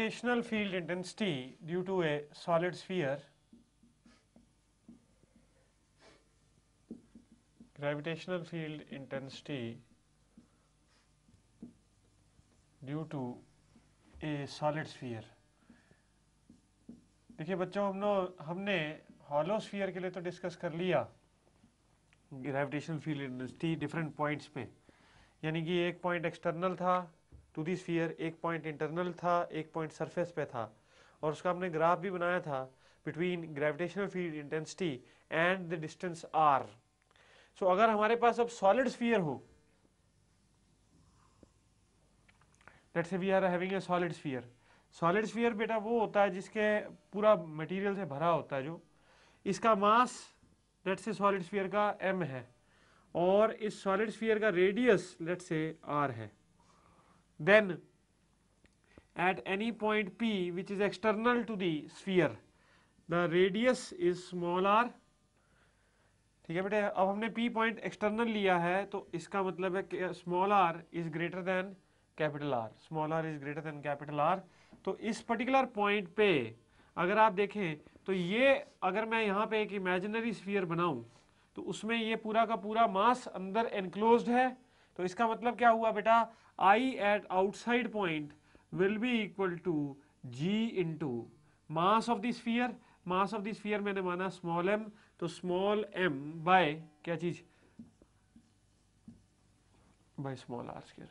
gravitational field intensity due to a solid sphere, gravitational field intensity due to a solid sphere। देखिए बच्चों, हमने hollow sphere के लिए तो डिस्कस कर लिया gravitational field intensity different points पे, यानी कि एक पॉइंट एक्सटर्नल था टू दी स्फीयर, एक पॉइंट इंटरनल था, एक पॉइंट सरफेस पे था, और उसका हमने ग्राफ भी बनाया था between gravitational field intensity and the distance R. So अगर हमारे पास अब सॉलिड स्फीयर हो, let's say we are having a solid sphere. Solid sphere बेटा वो होता है जिसके पूरा मटेरियल से भरा होता है, जो इसका mass let's say solid sphere का m है और इस सॉलिड स्फीयर का रेडियस लेट्स से r है। Then at any point p which is external to the sphere the radius is small r। ठीक है बेटे, अब हमने p पॉइंट एक्सटर्नल लिया है तो इसका मतलब है कि small r is greater than capital R, small r is greater than capital R। तो इस पर्टिकुलर पॉइंट पे अगर आप देखें तो ये, अगर मैं यहाँ पे एक इमेजिनरी स्फीयर बनाऊं तो उसमें ये पूरा का पूरा मास अंदर एनक्लोज्ड है। तो इसका मतलब क्या हुआ बेटा, I at outside point will be equal to G into mass of the sphere. Mass of the sphere मैंने माना स्मॉल m, तो स्मॉल m बाय क्या चीज, by small r square.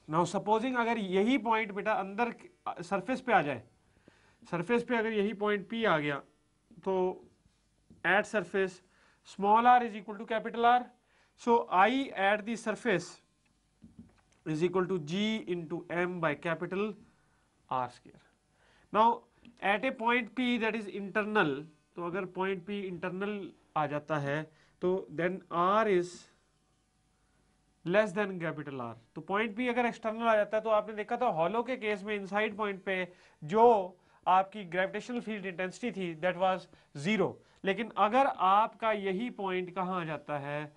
Now supposing अगर यही पॉइंट बेटा अंदर सरफेस पे आ जाए, सरफेस पे अगर यही पॉइंट P आ गया तो at surface small r is equal to capital R। So I at the surface is equal to G into m by capital R square. Now at a point P that is internal, तो अगर point P internal आ जाता है तो then R is less than capital R। तो point P अगर external आ जाता है तो आपने देखा था हॉलो के केस में इनसाइड पॉइंट पे जो आपकी ग्रेविटेशनल फील्ड इंटेंसिटी थी दैट वाज 0, लेकिन अगर आपका यही पॉइंट कहाँ आ जाता है,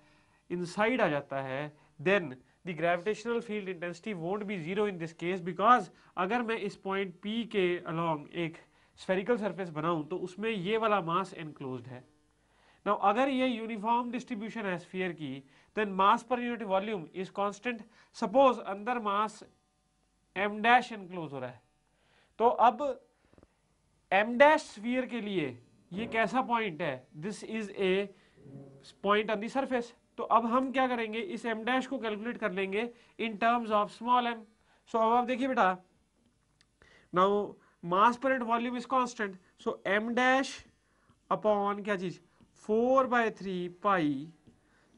इनसाइड आ जाता है, then the gravitational field intensity won't be 0 in this case, because अगर मैं इस पॉइंट P के अलोंग एक स्फेरिकल सरफेस बनाऊं तो उसमें ये वाला मास एनक्लोज्ड है। नाउ अगर ये यूनिफॉर्म डिस्ट्रीब्यूशन है स्फीयर की, then mass per unit volume is constant. Suppose अंदर मास m डैश एनक्लोज हो रहा है, तो अब m डैश स्फीयर के लिए ये कैसा पॉइंट है, this is a point on the surface. तो अब हम क्या करेंगे, इस m डैश को कैलकुलेट कर लेंगे in terms of small m। So अब आप देखिए बेटा, now mass per unit volume is constant, so m dash upon क्या चीज 4/3 pi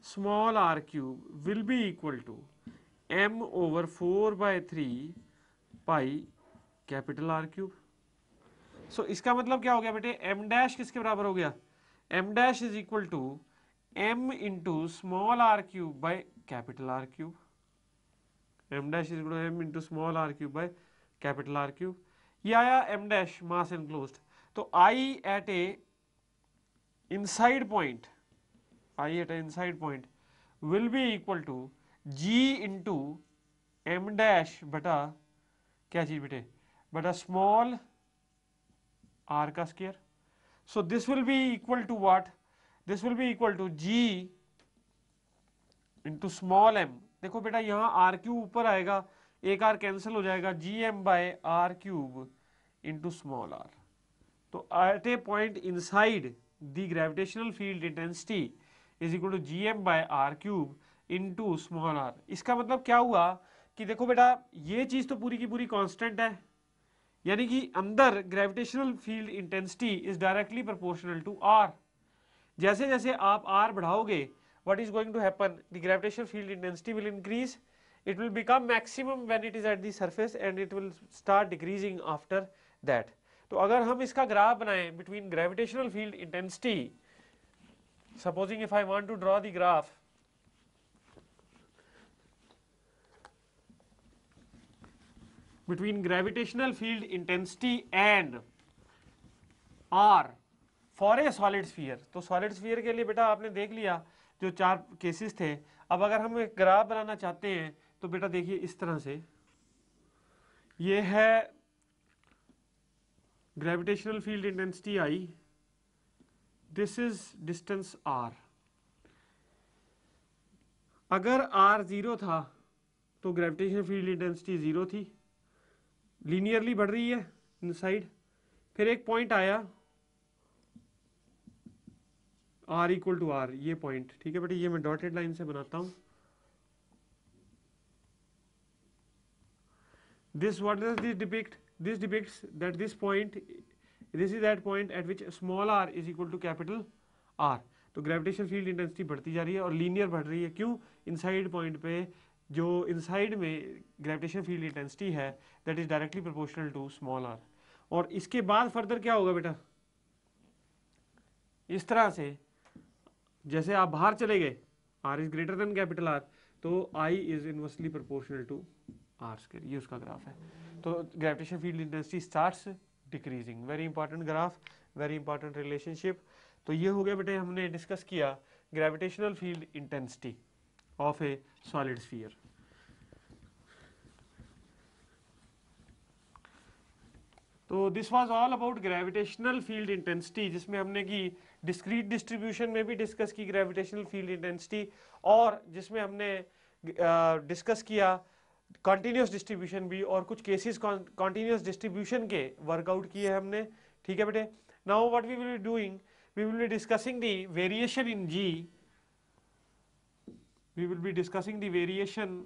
small r cube will be equal to m over 4/3 pi capital R cube. So इसका मतलब क्या हो गया बेटे, m डैश किसके बराबर हो गया, m dash is equal to m into small r cube by capital R cube. m dash is equal to m into small r cube by capital R cube. ये आया m डैश मास एनक्लोज्ड। तो I at a inside point, I at an inside point will be equal to G into m dash बटा क्या चीज बेटे, बटा small r का square. So this will be equal to what, this will be equal to G into small m। देखो बेटा यहाँ r cube ऊपर आएगा, एक r कैंसिल हो जाएगा, gm by r cube into small r। तो at a point inside the gravitational field intensity is equal to gm by r cube into small r। इसका मतलब क्या हुआ कि देखो बेटा ये चीज तो पूरी की पूरी कांस्टेंट है, यानी कि अंदर gravitational field intensity is directly proportional to r। जैसे जैसे आप r बढ़ाओगे, what is going to happen, the gravitational field intensity will increase, it will become maximum when it is at the surface and it will start decreasing after that। तो अगर हम इसका graph बनाएं between gravitational field intensity, supposing if I want to draw the graph between gravitational field intensity and R for a solid sphere, तो solid sphere के लिए बेटा आपने देख लिया जो 4 केसेस थे। अब अगर हम एक ग्राफ बनाना चाहते हैं तो बेटा देखिए इस तरह से, ये है gravitational field intensity I, this is distance R. अगर आर जीरो था तो ग्रेविटेशनल फील्ड इंटेंसिटी जीरो थी, लीनियरली बढ़ रही है इनसाइड। फिर एक पॉइंट आया आर इक्वल टू आर, ये पॉइंट, ठीक है बेटा, ये मैं डॉटेड लाइन से बनाता हूं। This, what does this depict? This depicts that this point, this is that point at which small r is equal to capital R. तो ग्रेविटेशन फील्ड इंटेंसिटी बढ़ती जा रही है और लीनियर बढ़ रही है। क्यों? इनसाइड पॉइंट पे जो इनसाइड में ग्रेविटेशन फील्ड इंटेंसिटी है that is directly proportional to small r। और इसके बाद फर्दर क्या होगा बेटा, इस तरह से जैसे आप बाहर चले गए, r is greater than capital R, तो I is inversely proportional to R square, ये उसका ग्राफ है। तो gravitation field intensity starts decreasing. Very important graph, very important relationship. तो ये हो गया बेटे, हमने डिस्कस किया gravitational field intensity of a solid sphere. तो this was all about gravitational field intensity, जिसमें हमने की डिस्क्रीट डिस्ट्रीब्यूशन में भी डिस्कस की ग्रेविटेशनल फील्ड इंटेंसिटी, और जिसमें हमने डिस्कस किया कॉन्टिन्यूस डिस्ट्रीब्यूशन भी, और कुछ केसेस कॉन्टिन्यूस डिस्ट्रीब्यूशन के वर्कआउट किए हमने। ठीक है बेटे। Now what we will be doing, we will be discussing the variation in g, we will be discussing the variation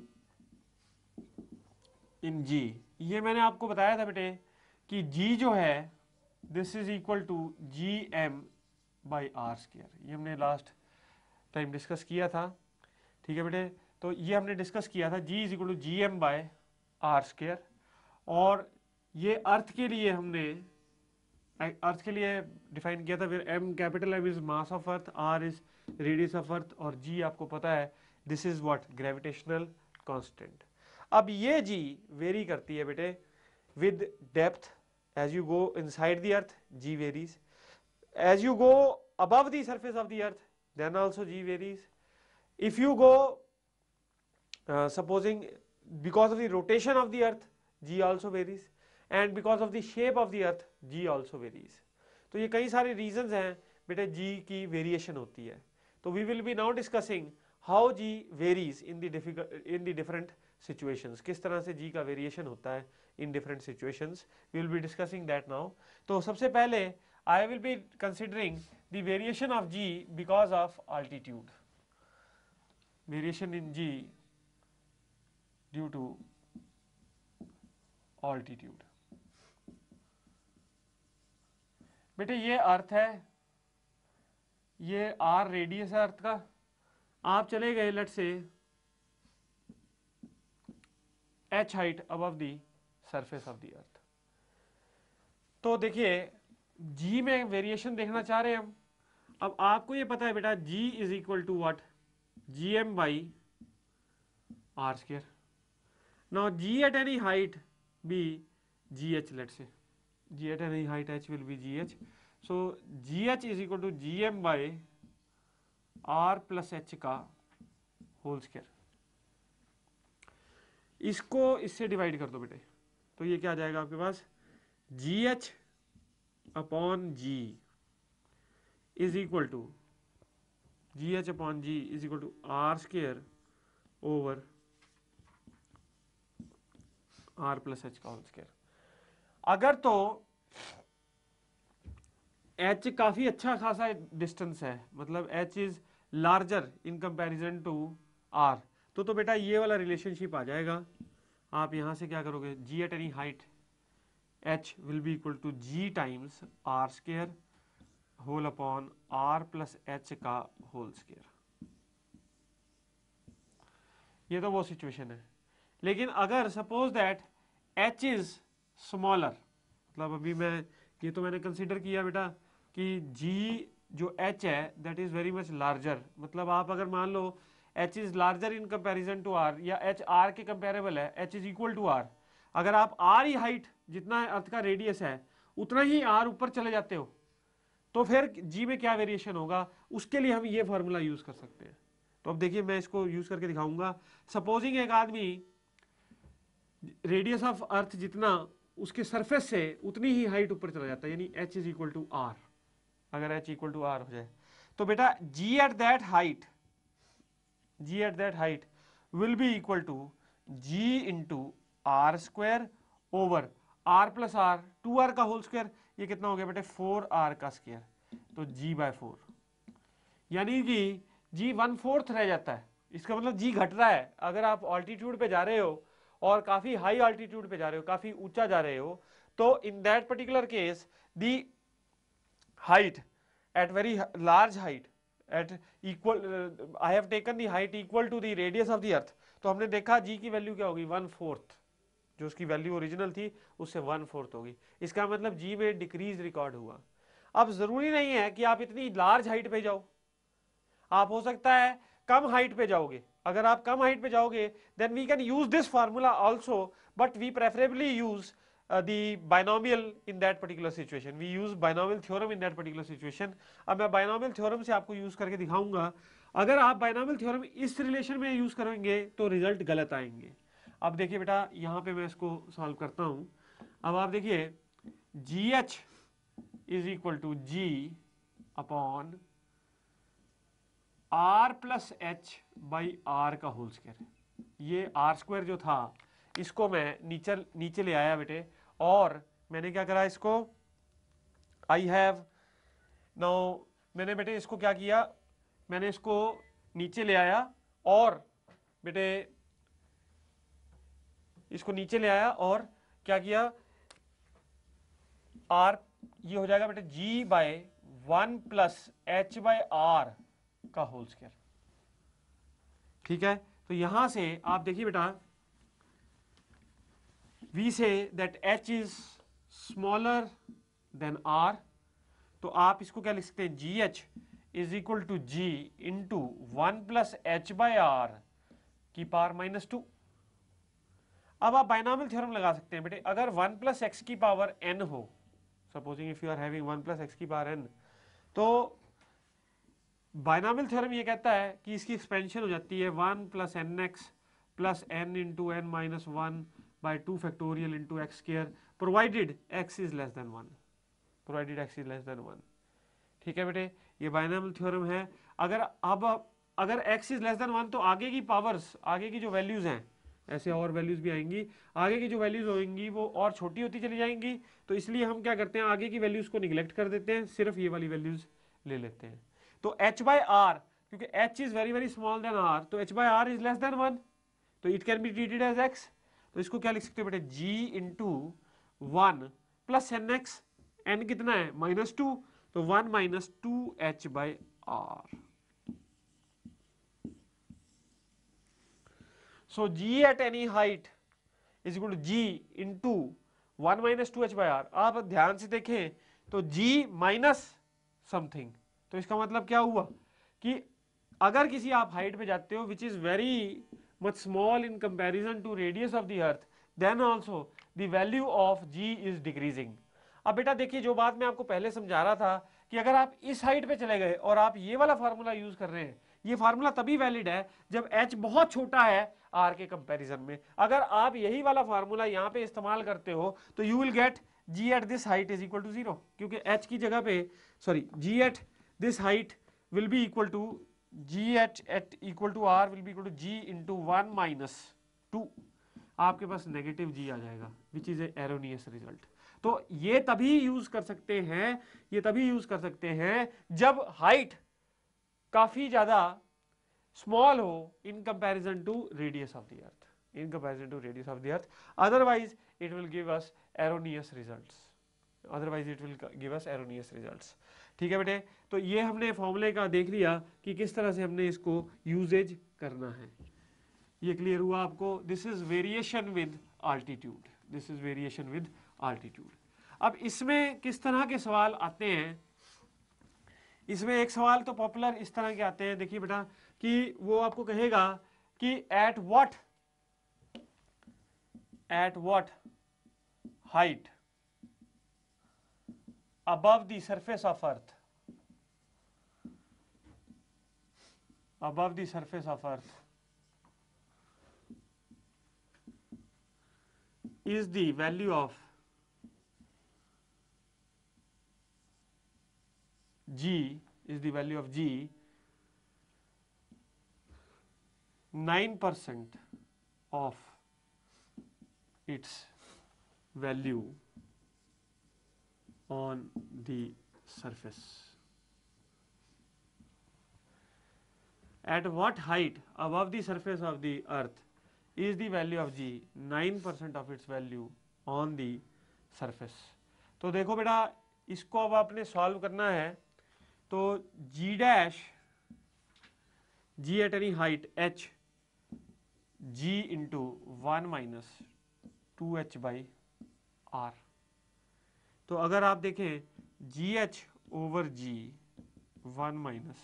in g. ये मैंने आपको बताया था बेटे कि जी जो है this is equal to G M by R square, ये हमने लास्ट टाइम डिस्कस किया था। ठीक है बेटे, तो ये हमने डिस्कस किया था g is equal to G M by R square. और ये अर्थ के लिए हमने अर्थ के लिए डिफाइन किया था, फिर M, capital M is mass of earth, R is radius of earth, और जी आपको पता है this is what, gravitational constant. अब ये जी वेरी करती है बेटे with depth, as you go inside the earth G varies, as you go above the surface of the earth then also g varies. If you go supposing because of the rotation of the earth g also varies, and because of the shape of the earth g also varies. तो ये कई सारे reasons हैं बेटे g की variation होती है। तो we will be now discussing how g varies in the different situations, किस तरह से g का variation होता है in different situations, we will be discussing that now. तो सबसे पहले I will be considering the variation of g because of altitude, variation in g due to altitude. बेटे ये अर्थ है, ये r रेडियस है अर्थ का, आप चले गए let's say h height above the surface of the earth. तो देखिए g में वेरिएशन देखना चाह रहे हैं हम। अब आपको ये पता है बेटा g is equal to what, G M by R square. Now g at any height be gh, let's say g at any height h will be gh, so gh is equal to gm by r plus h का whole square. इसको इससे divide कर दो बेटे, तो ये क्या आ जाएगा आपके पास, gh upon G is equal to gh upon G is equal to R square over R plus H का होल स्क्वायर। अगर तो h काफी अच्छा खासा डिस्टेंस है, मतलब h is larger in comparison to r, तो बेटा ये वाला रिलेशनशिप आ जाएगा। आप यहां से क्या करोगे, g at any height h will be equal to g times R square whole upon r plus h का होल स्क्वायर। ये तो वो सिचुएशन है। लेकिन अगर suppose that h is smaller, मतलब अभी मैं ये तो मैंने कंसीडर किया बेटा कि g जो h है that is very much larger, मतलब आप अगर मान लो h is larger in comparison to r, या h r के कंपेरेबल है, h is equal to r, अगर आप r ही हाइट जितना अर्थ का रेडियस है उतना ही r ऊपर चले जाते हो, तो फिर g में क्या वेरिएशन होगा, उसके लिए हम ये फॉर्मूला यूज कर सकते हैं। तो अब देखिए मैं इसको यूज करके दिखाऊंगा। सपोजिंग एक आदमी रेडियस ऑफ अर्थ जितना उसके सरफेस से उतनी ही हाइट ऊपर चला जाता है, यानी h is equal to R. अगर h इक्वल टू आर हो जाए तो बेटा g at that height, g at that height will be equal to g into R square over r plus R, 2r का होल स्क्वायर, ये कितना हो गया बेटे 4r का स्क्वायर, तो g बाय 4, यानी कि g 1/4 रह जाता है। इसका मतलब g घट रहा है। अगर आप ऑल्टीट्यूड पे जा रहे हो और काफी हाई ऑल्टीट्यूड पे जा रहे हो, काफी ऊंचा जा रहे हो, तो in that particular case the height at very large height at equal I have taken the height equal to the radius of the earth, तो हमने देखा g की वैल्यू क्या होगी 1/4, जो उसकी वैल्यू ओरिजिनल थी उससे 1/4 होगी। इसका मतलब g में डिक्रीज रिकॉर्ड हुआ। अब जरूरी नहीं है कि आप इतनी लार्ज हाइट पे जाओ, आप हो सकता है कम हाइट पे जाओगे। अगर आप कम हाइट पे जाओगे then we can use this formula also, but we preferably use the binomial in that particular situation. We use binomial theorem in that particular situation. अब मैं binomial theorem से आपको यूज करके दिखाऊंगा। अगर आप binomial theorem इस रिलेशन में यूज करेंगे तो रिजल्ट गलत आएंगे। अब देखिए बेटा, यहां पे मैं इसको सॉल्व करता हूं। अब आप देखिए GH is equal to G upon R plus H by R का होल स्क्वायर। ये R स्क्वायर जो था इसको मैं नीचे ले आया बेटे, और मैंने क्या करा इसको, आई हैव नाउ, मैंने बेटे इसको क्या किया, मैंने इसको नीचे ले आया और बेटे इसको नीचे ले आया और क्या किया, आर ये हो जाएगा बेटे g by 1 plus h by R का होल स्क्वायर। ठीक है, तो यहां से आप देखिए बेटा, we say that h is smaller than r, तो आप इसको क्या लिख सकते हैं, gh is equal to g into 1 plus h by r की पावर -2। अब आप बाइनॉमियल थ्योरम लगा सकते हैं बेटे, अगर 1 plus x की पावर n हो, supposing if you are having 1 plus x की पावर n, तो बाइनॉमियल थ्योरम ये कहता है कि इसकी एक्सपेंशन हो जाती है 1 plus nx plus n into n minus 1 by 2 factorial into x square provided x is less than 1, provided x is less than 1। ठीक है बेटे, ये बाइनॉमियल थ्योरम है। अगर x is less than 1 तो आगे की पावर्स, आगे की जो वैल्यूज हैं, ऐसे और वैल्यूज भी आएंगी, आगे की जो वैल्यूज होंगी वो और छोटी होती चली जाएंगी, तो इसलिए हम क्या करते हैं, आगे की वैल्यूज को निगलेक्ट कर देते हैं, सिर्फ ये वाली वैल्यूज ले लेते हैं। तो h by r, क्योंकि h is very very small than r, तो h by r is less than 1, तो it can be treated as x। तो इसको क्या लिख सकते हो बेटे, g into 1 plus N X, N कितना है -2, तो 1 minus 2h by R. So g at any height is equal to g into 1 minus 2h by R. आप ध्यान से देखें तो g माइनस समथिंग, तो इसका मतलब क्या हुआ कि अगर किसी आप हाइट पे जाते हो which is very much small in comparison to radius of the earth, then also the value of g is decreasing। अब बेटा देखिए, जो बात मैं आपको पहले समझा रहा था कि अगर आप इस हाइट पे चले गए और आप ये वाला फार्मूला यूज कर रहे हैं, ये फार्मूला तभी वैलिड है जब h बहुत छोटा है r के कंपैरिजन में। अगर आप यही वाला फार्मूला यहाँ पे इस्तेमाल करते हो तो you will get g at this height is equal to 0, क्योंकि h की जगह पे, sorry, g at this height will be equal to g at equal to r will be equal to g into 1 minus 2, आपके पास negative g आ जाएगा, which is erroneous result. तो ये तभी use कर सकते हैं, ये तभी यूज कर सकते हैं जब हाइट काफी ज्यादा स्मॉल हो in comparison to radius of the earth, in comparison to radius of the earth, otherwise it will give us erroneous results, otherwise it will give us erroneous results. ठीक है बेटे, तो ये हमने फॉर्मूले का देख लिया कि किस तरह से हमने इसको यूजेज करना है, ये क्लियर हुआ आपको। This is variation with altitude, this is variation with altitude. अब इसमें किस तरह के सवाल आते हैं, इसमें एक सवाल तो पॉपुलर इस तरह के आते हैं, देखिए बेटा, कि वो आपको कहेगा कि at what height above the surface of earth, above the surface of earth is the value of G is the value of G 9% of its value on the surface. At what height above the surface of the earth is the value of G 9% of its value on the surface? तो देखो बेटा, इसको अब आपने solve करना है, तो G dash, G at any height H, G into 1 minus 2H by R। तो अगर आप देखें GH over G 1 minus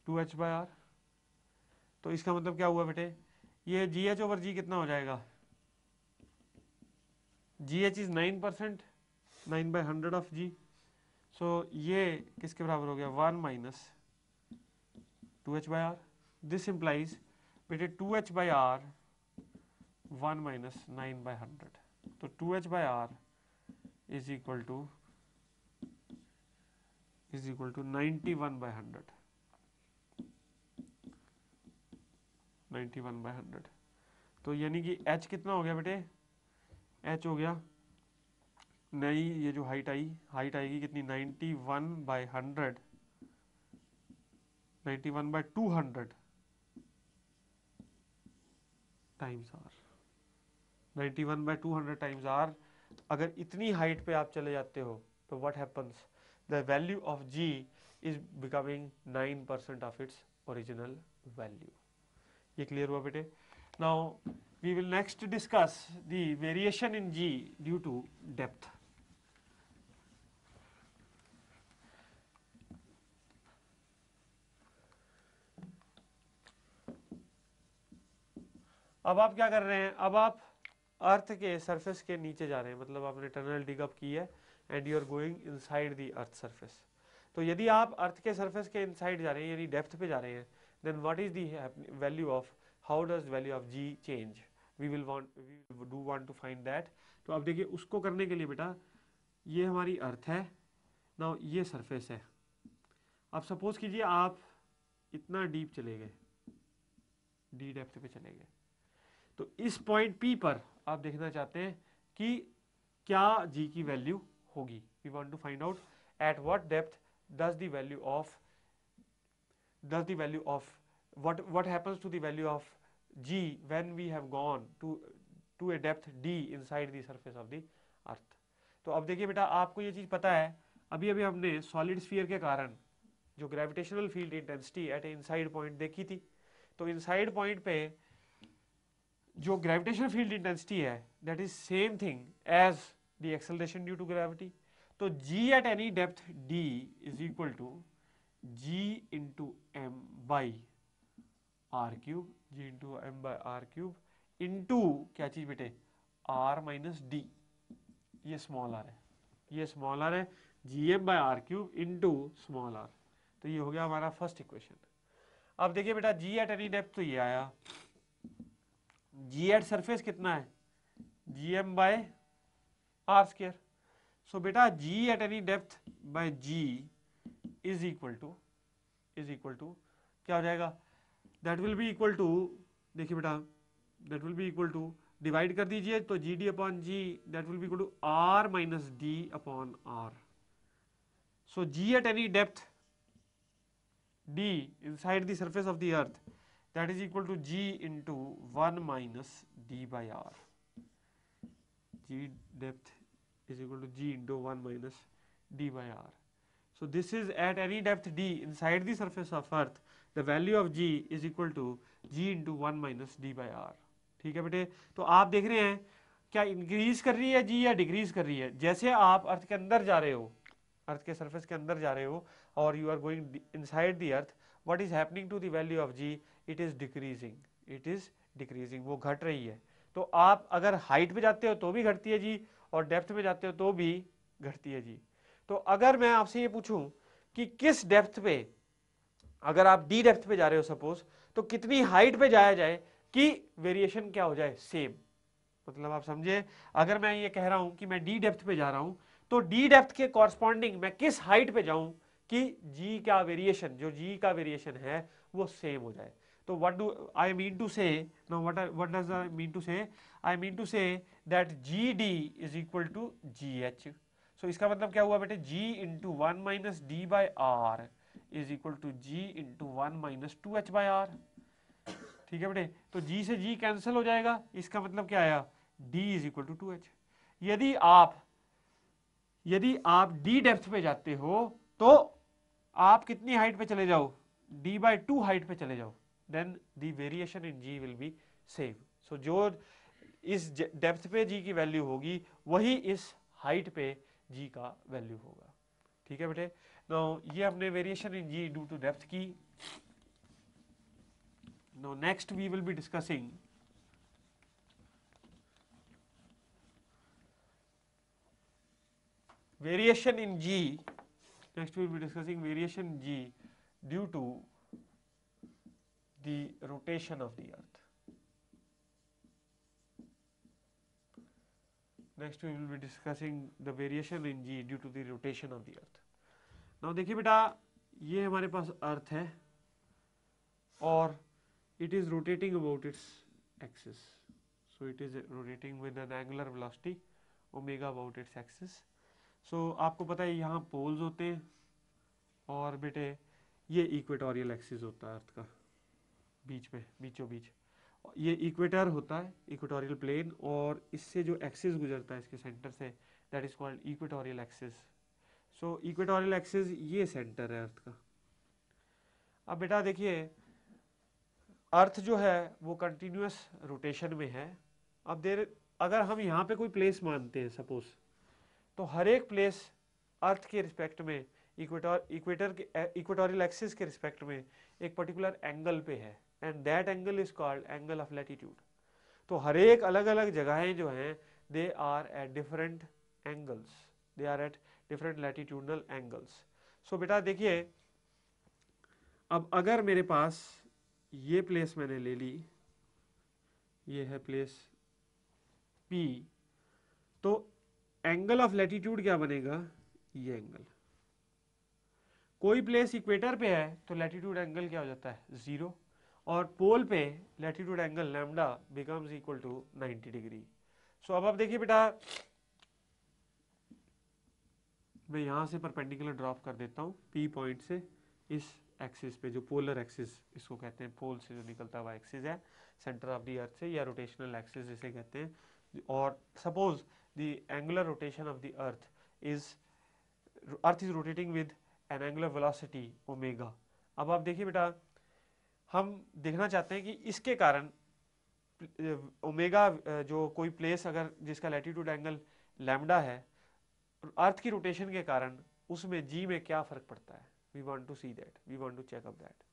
2H by R, तो इसका मतलब क्या हुआ बेटे, ये GH ओवर G कितना हो जाएगा, GH is 9%, 9 by 100 of G, सो ये किसके बराबर हो गया, 1 minus 2H by R। This implies बेटे 2H by R 1 minus 9 by 100, तो 2H by R is equal to 91 by 100, 91 by 100। तो यानी कि H कितना हो गया बेटे, H हो गया, नई ये जो हाइट आई, हाइट आएगी कितनी, 91 by 100, 91 by 200 times R, 91 by 200 times R। अगर इतनी हाइट पे आप चले जाते हो तो what happens, the value of G is becoming 9% of its original value. ये क्लियर हुआ बेटे? Now we will next discuss the variation in G due to depth. अब आप क्या कर रहे हैं, अब आप अर्थ के सरफेस के नीचे जा रहे हैं, मतलब आपने टनल डिग अप की है and you are going inside the earth surface. तो यदि आप अर्थ के सरफेस के इनसाइड जा रहे हैं, यानी डेप्थ पे जा रहे हैं, then what is the value of, how does value of G change, we do want to find that. तो अब देखिए, उसको करने के लिए बेटा, ये हमारी अर्थ है, नाउ ये सरफेस है। अब सपोज कीजिए आप इतना डीप चले गए, डी डेप्थ पे चले गए, तो इस पॉइंट P पर आप देखना चाहते हैं कि क्या G की वैल्यू होगी। We want to find out at what depth does the value of what happens to the value of G when we have gone to a depth D inside the surface of the earth। तो अब देखिए बेटा, आपको ये चीज पता है, अभी अभी हमने सॉलिड स्फीयर के कारण जो gravitational field intensity at a inside point देखी थी। तो इनसाइड पॉइंट पे जो ग्रेविटेशनल फील्ड इंटेंसिटी है, that is same thing as the acceleration due to gravity. तो G at any depth D is equal to G into M by R cube, G into M by R cube into क्या चीज बेटे, R minus D, ये small R है, ये small R है, GM by R cube into small R. तो ये हो गया हमारा फर्स्ट इक्वेशन। अब देखिए बेटा, G एट एनी डेप्थ तो ये आया, G एट सरफेस कितना है, GM by R square. So बेटा G at any depth by G is equal to क्या हो जाएगा, that will be equal to, देखिए बेटा, that will be equal to, divide कर दीजिए तो GD upon G, that will be equal to R minus D upon R। So G at any depth D inside the surface of the earth, that is equal to G into 1 minus D by R. G depth is equal to G into 1 minus D by R. So this is at any depth D inside the surface of earth, the value of G is equal to G into 1 minus D by R. ठीक है बेटे? तो आप देख रहे हैं क्या increase कर रही है G या डिक्रीज कर रही है। जैसे आप अर्थ के अंदर जा रहे हो, अर्थ के सरफेस के अंदर जा रहे हो और you are going inside the earth, what is happening to the value of G, it is decreasing, वो घट रही है। तो आप अगर हाइट पे जाते हो तो भी घटती है G, और डेप्थ में जाते हो तो भी घटती है G। तो अगर मैं आपसे ये पूछूं कि किस डेप्थ पे, अगर आप डी डेप्थ पे जा रहे हो सपोज, तो कितनी हाइट पे जाया जाए कि वेरिएशन क्या हो जाए, सेम। मतलब आप समझे, अगर मैं ये कह रहा हूं कि मैं डी डेप्थ पे जा रहा हूं, तो डी डेप्थ के कॉरस्पॉन्डिंग मैं किस हाइट पे जाऊं कि जी का वेरिएशन, जो जी का वेरिएशन है वो सेम हो जाए। तो what do I mean to say, now what does I mean to say, I mean to say that g d is equal to g h. So इसका मतलब क्या हुआ बेटे, g into one minus d by R is equal to g into one minus two h by R. ठीक है बेटे, तो g से g कैंसिल हो जाएगा, इसका मतलब क्या आया, d is equal to two H. यदि आप d डेप्थ पे जाते हो तो आप कितनी हाइट पे चले जाओ, d बाई टू हाइट पे चले जाओ, then the variation in g will be same. So जो इस डेप्थ पे g की वैल्यू होगी वही इस हाइट पे g का वैल्यू होगा। ठीक है बेटे, नाउ ये हमने variation in g due to depth की। Now next we will be discussing variation in G. Next we will be discussing variation in G due to the rotation of the earth. Next we will be discussing the variation in G due to the rotation of the earth. Now देखिए बेटा, ये हमारे पास अर्थ है और it is rotating about its axis. So it is rotating with an angular velocity omega about its axis. So आपको पता है यहाँ पोल्स होते हैं और बेटे ये इक्वेटोरियल एक्सिस होता है अर्थ का, बीच में बीचों बीच ये इक्वेटर होता है, इक्वेटोरियल प्लेन, और इससे जो एक्सिस गुजरता है इसके सेंटर से, that is called equatorial axis. So equatorial axis ये सेंटर है अर्थ का। अब बेटा देखिए, अर्थ जो है वो कंटिन्यूअस रोटेशन में है। अब अगर हम यहाँ पे कोई प्लेस मानते हैं सपोज, तो हर एक प्लेस अर्थ के रिस्पेक्ट में इक्वेटर के इक्वेटोरियल एक्सिस के रिस्पेक्ट में एक पर्टिकुलर एंगल पे है, and that angle is called angle of latitude. तो हर एक अलग अलग जगहें जो हैं they are at different angles, they are at different latitudinal angles. So बेटा देखिए, अब अगर मेरे पास ये प्लेस मैंने ले ली, ये है प्लेस P, तो एंगल ऑफ लैटिट्यूड क्या बनेगा, ये एंगल। कोई प्लेस इक्वेटर पे है तो लैटिट्यूड एंगल क्या हो जाता है, 0, और पोल पे latitude angle lambda becomes equal to 90 degree. So अब आप देखिए बेटा, मैं यहां से परपेंडिकुलर ड्रॉप कर देता हूं P पॉइंट से इस एक्सिस पे, जो पोलर एक्सिस इसको कहते हैं, पोल से जो निकलता हुआ एक्सिस है सेंटर ऑफ द अर्थ से, या रोटेशनल एक्सिस जिसे कहते हैं। और suppose the angular rotation of the earth is rotating with N angular velocity omega. अब आप देखिए बेटा, हम देखना चाहते हैं कि इसके कारण ओमेगा, जो कोई प्लेस अगर जिसका लैटिट्यूड एंगल लैम्डा है, अर्थ की रोटेशन के कारण उसमें जी में क्या फर्क पड़ता है, we want to see that, we want to check up that.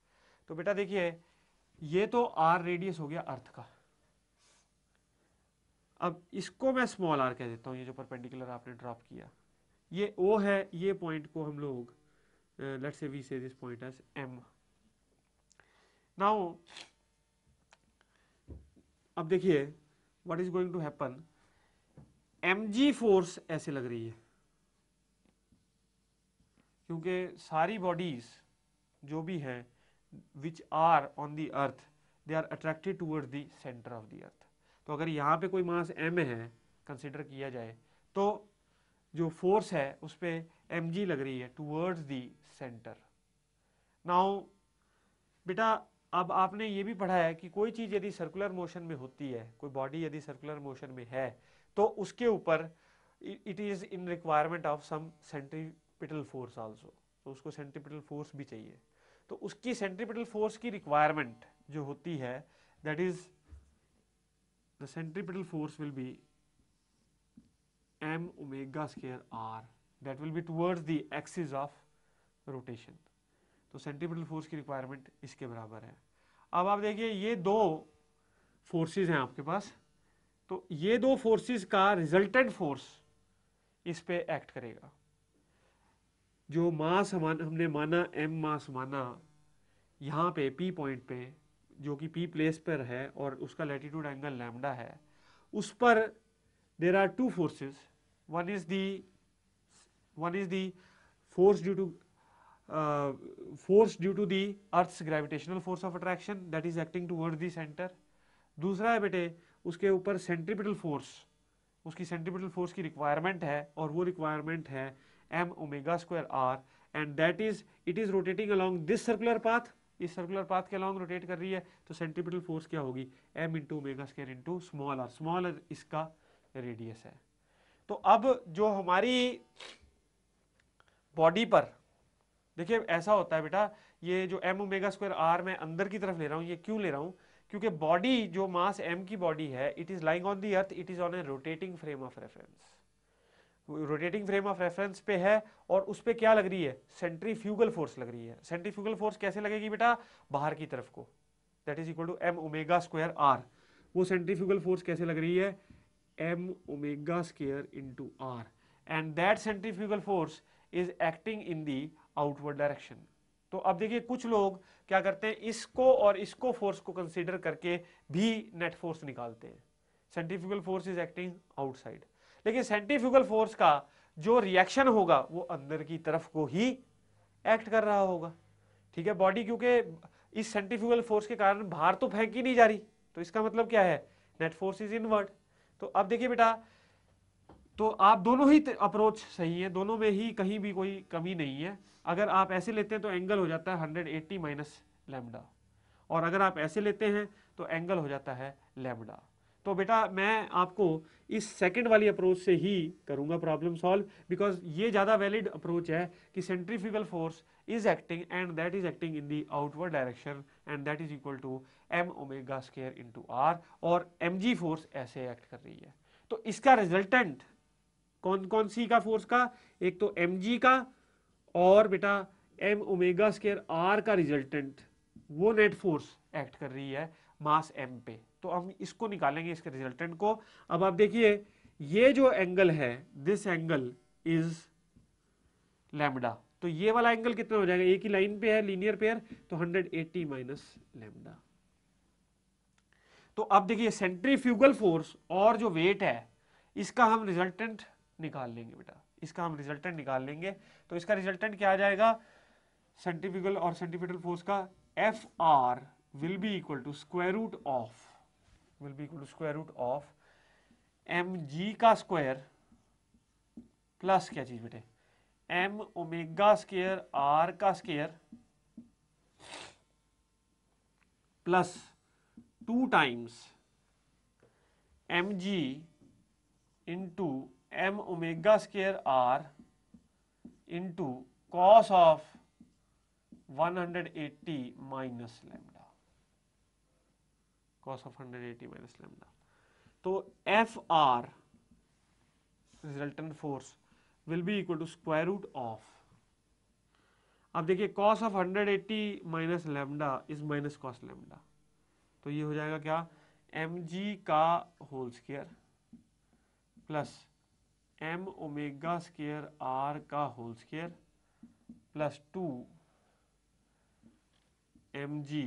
तो बेटा देखिए, ये तो आर रेडियस हो गया अर्थ का। अब इसको मैं स्मॉल आर कह देता हूं, ये जो परपेंडिकुलर आपने ड्रॉप किया, ये ओ है, ये पॉइंट को हम लोग let's say we say this point as M. Now अब देखिए what is going to happen, mg force ऐसे लग रही है, क्योंकि सारी बॉडीज जो भी हैं which are on the earth, they are attracted toward the centre of the earth. तो अगर यहाँ पे कोई मास m है कंसिडर किया जाए, तो जो फोर्स है उस पर mg लग रही है टूवर्ड्स द सेंटर। नाउ बेटा, अब आपने ये भी पढ़ा है कि कोई चीज़ यदि सर्कुलर मोशन में होती है, कोई बॉडी यदि सर्कुलर मोशन में है, तो उसके ऊपर it is in requirement of some centripetal force also, तो उसको सेंट्रीपिटल फोर्स भी चाहिए। तो उसकी सेंट्रीपिटल फोर्स की रिक्वायरमेंट जो होती है, that is the centripetal force will B m omega square r, that will be towards the axis of rotation. तो सेंट्रीपिटल फोर्स की रिक्वायरमेंट इसके बराबर है। अब आप देखिए, ये दो फोर्सेस हैं आपके पास, तो ये दो फोर्सेस का रिजल्टेंट फोर्स इस पे एक्ट करेगा। जो मास हमने माना, m मास माना यहाँ पे P पॉइंट पे, जो कि P प्लेस पर है और उसका लैटिट्यूड एंगल लैम्डा है, उस पर there are two forces, one is the force due to force due to the earth's gravitational force of attraction that is acting towards the centre. दूसरा है बेटे उसके ऊपर सेंट्रीपिटल फोर्स, उसकी सेंट्रीपिटल फोर्स की रिक्वायरमेंट है और वो रिक्वायरमेंट है M omega square R, and that is it is rotating along this circular path, इस सर्कुलर पाथ के अलोंग रोटेट कर रही है, तो सेंट्रीपिटल फोर्स क्या होगी M into omega square into small R इसका रेडियस है। तो अब जो हमारी बॉडी पर देखिए ऐसा होता है बेटा, ये जो एम ओमेगा स्क्वायर आर मैं अंदर की तरफ ले रहा हूँ, ये क्यों ले रहा हूँ, क्योंकि बॉडी जो मास एम की बॉडी है it is lying on the earth, it is on A rotating frame of reference, rotating frame of reference पे है और उस पे क्या लग रही है सेंट्रीफ्यूगल फोर्स लग रही है। सेंट्रीफ्यूगल फोर्स कैसे लगेगी बेटा, बाहर की तरफ को, that is equal to M omega square R. वो सेंट्रीफ्यूगल फोर्स कैसे लग रही है M omega square into R, and that centrifugal force is acting in the outward direction. तो अब देखिए कुछ लोग क्या करते हैं, इसको और इसको फोर्स को कंसीडर करके भी नेट फोर्स निकालते हैं, centrifugal force is acting outside, लेकिन सेंट्रीफ्यूगल फोर्स का जो रिएक्शन होगा वो अंदर की तरफ को ही एक्ट कर रहा होगा। ठीक है, बॉडी क्योंकि इस सेंट्रीफ्यूगल फोर्स के कारण बाहर तो फेंकी नहीं जा रही, तो इसका मतलब क्या है नेट फोर्स इज इनवर्ड। तो अब देखिए बेटा, तो आप दोनों ही अप्रोच सही है, दोनों में ही कहीं भी कोई कमी नहीं है। अगर आप ऐसे लेते हैं तो एंगल हो जाता है 180 माइनस लैम्डा, और अगर आप ऐसे लेते हैं तो एंगल हो जाता है लैम्डा। तो बेटा मैं आपको इस सेकंड वाली अप्रोच से ही करूंगा प्रॉब्लम सॉल्व, बिकॉज ये ज़्यादा वैलिड अप्रोच है कि centrifugal force is acting and that is acting in the outward direction, and that is equal to M omega square into R, और एम जी फोर्स ऐसे act कर रही है। तो इसका रिजल्टेंट कौन कौन सी का फोर्स का, एक तो एम जी का, और बेटा एम ओमेगा स्क्वायर आर का रिजल्टेंट, वो नेट फोर्स एक्ट कर रही है मास एम पे। तो हम इसको निकालेंगे इसके रिजल्टेंट को। अब आप देखिए ये जो एंगल है दिस एंगल इज लैम्डा, तो ये वाला एंगल कितना हो जाएगा, एक ही लाइन पे है लीनियर पेयर, तो 180 माइनस लैम्डा। तो अब देखिए सेंट्रीफ्यूगल फोर्स और जो वेट है इसका हम रिजल्टेंट निकाल लेंगे बेटा, इसका हम रिजल्टेंट निकाल लेंगे। तो इसका रिजल्टेंट क्या आ जाएगा, सेंट्रीफ्यूगल और सेंट्रीपिटल फोर्स का F R will be equal to square root of, will be equal to square root of m g का स्क्वायर प्लस क्या चीज बेटे एम ओमेगा स्क्वायर आर का square plus 2 times m g into m omega square R into cos of 180 minus lambda, cos of 180 minus lambda. तो F R resultant force will be equal to square root of, अब देखिए cos of 180 minus lambda is minus cos lambda, तो ये हो जाएगा क्या m g का whole square plus m omega square R का whole square plus 2 m g,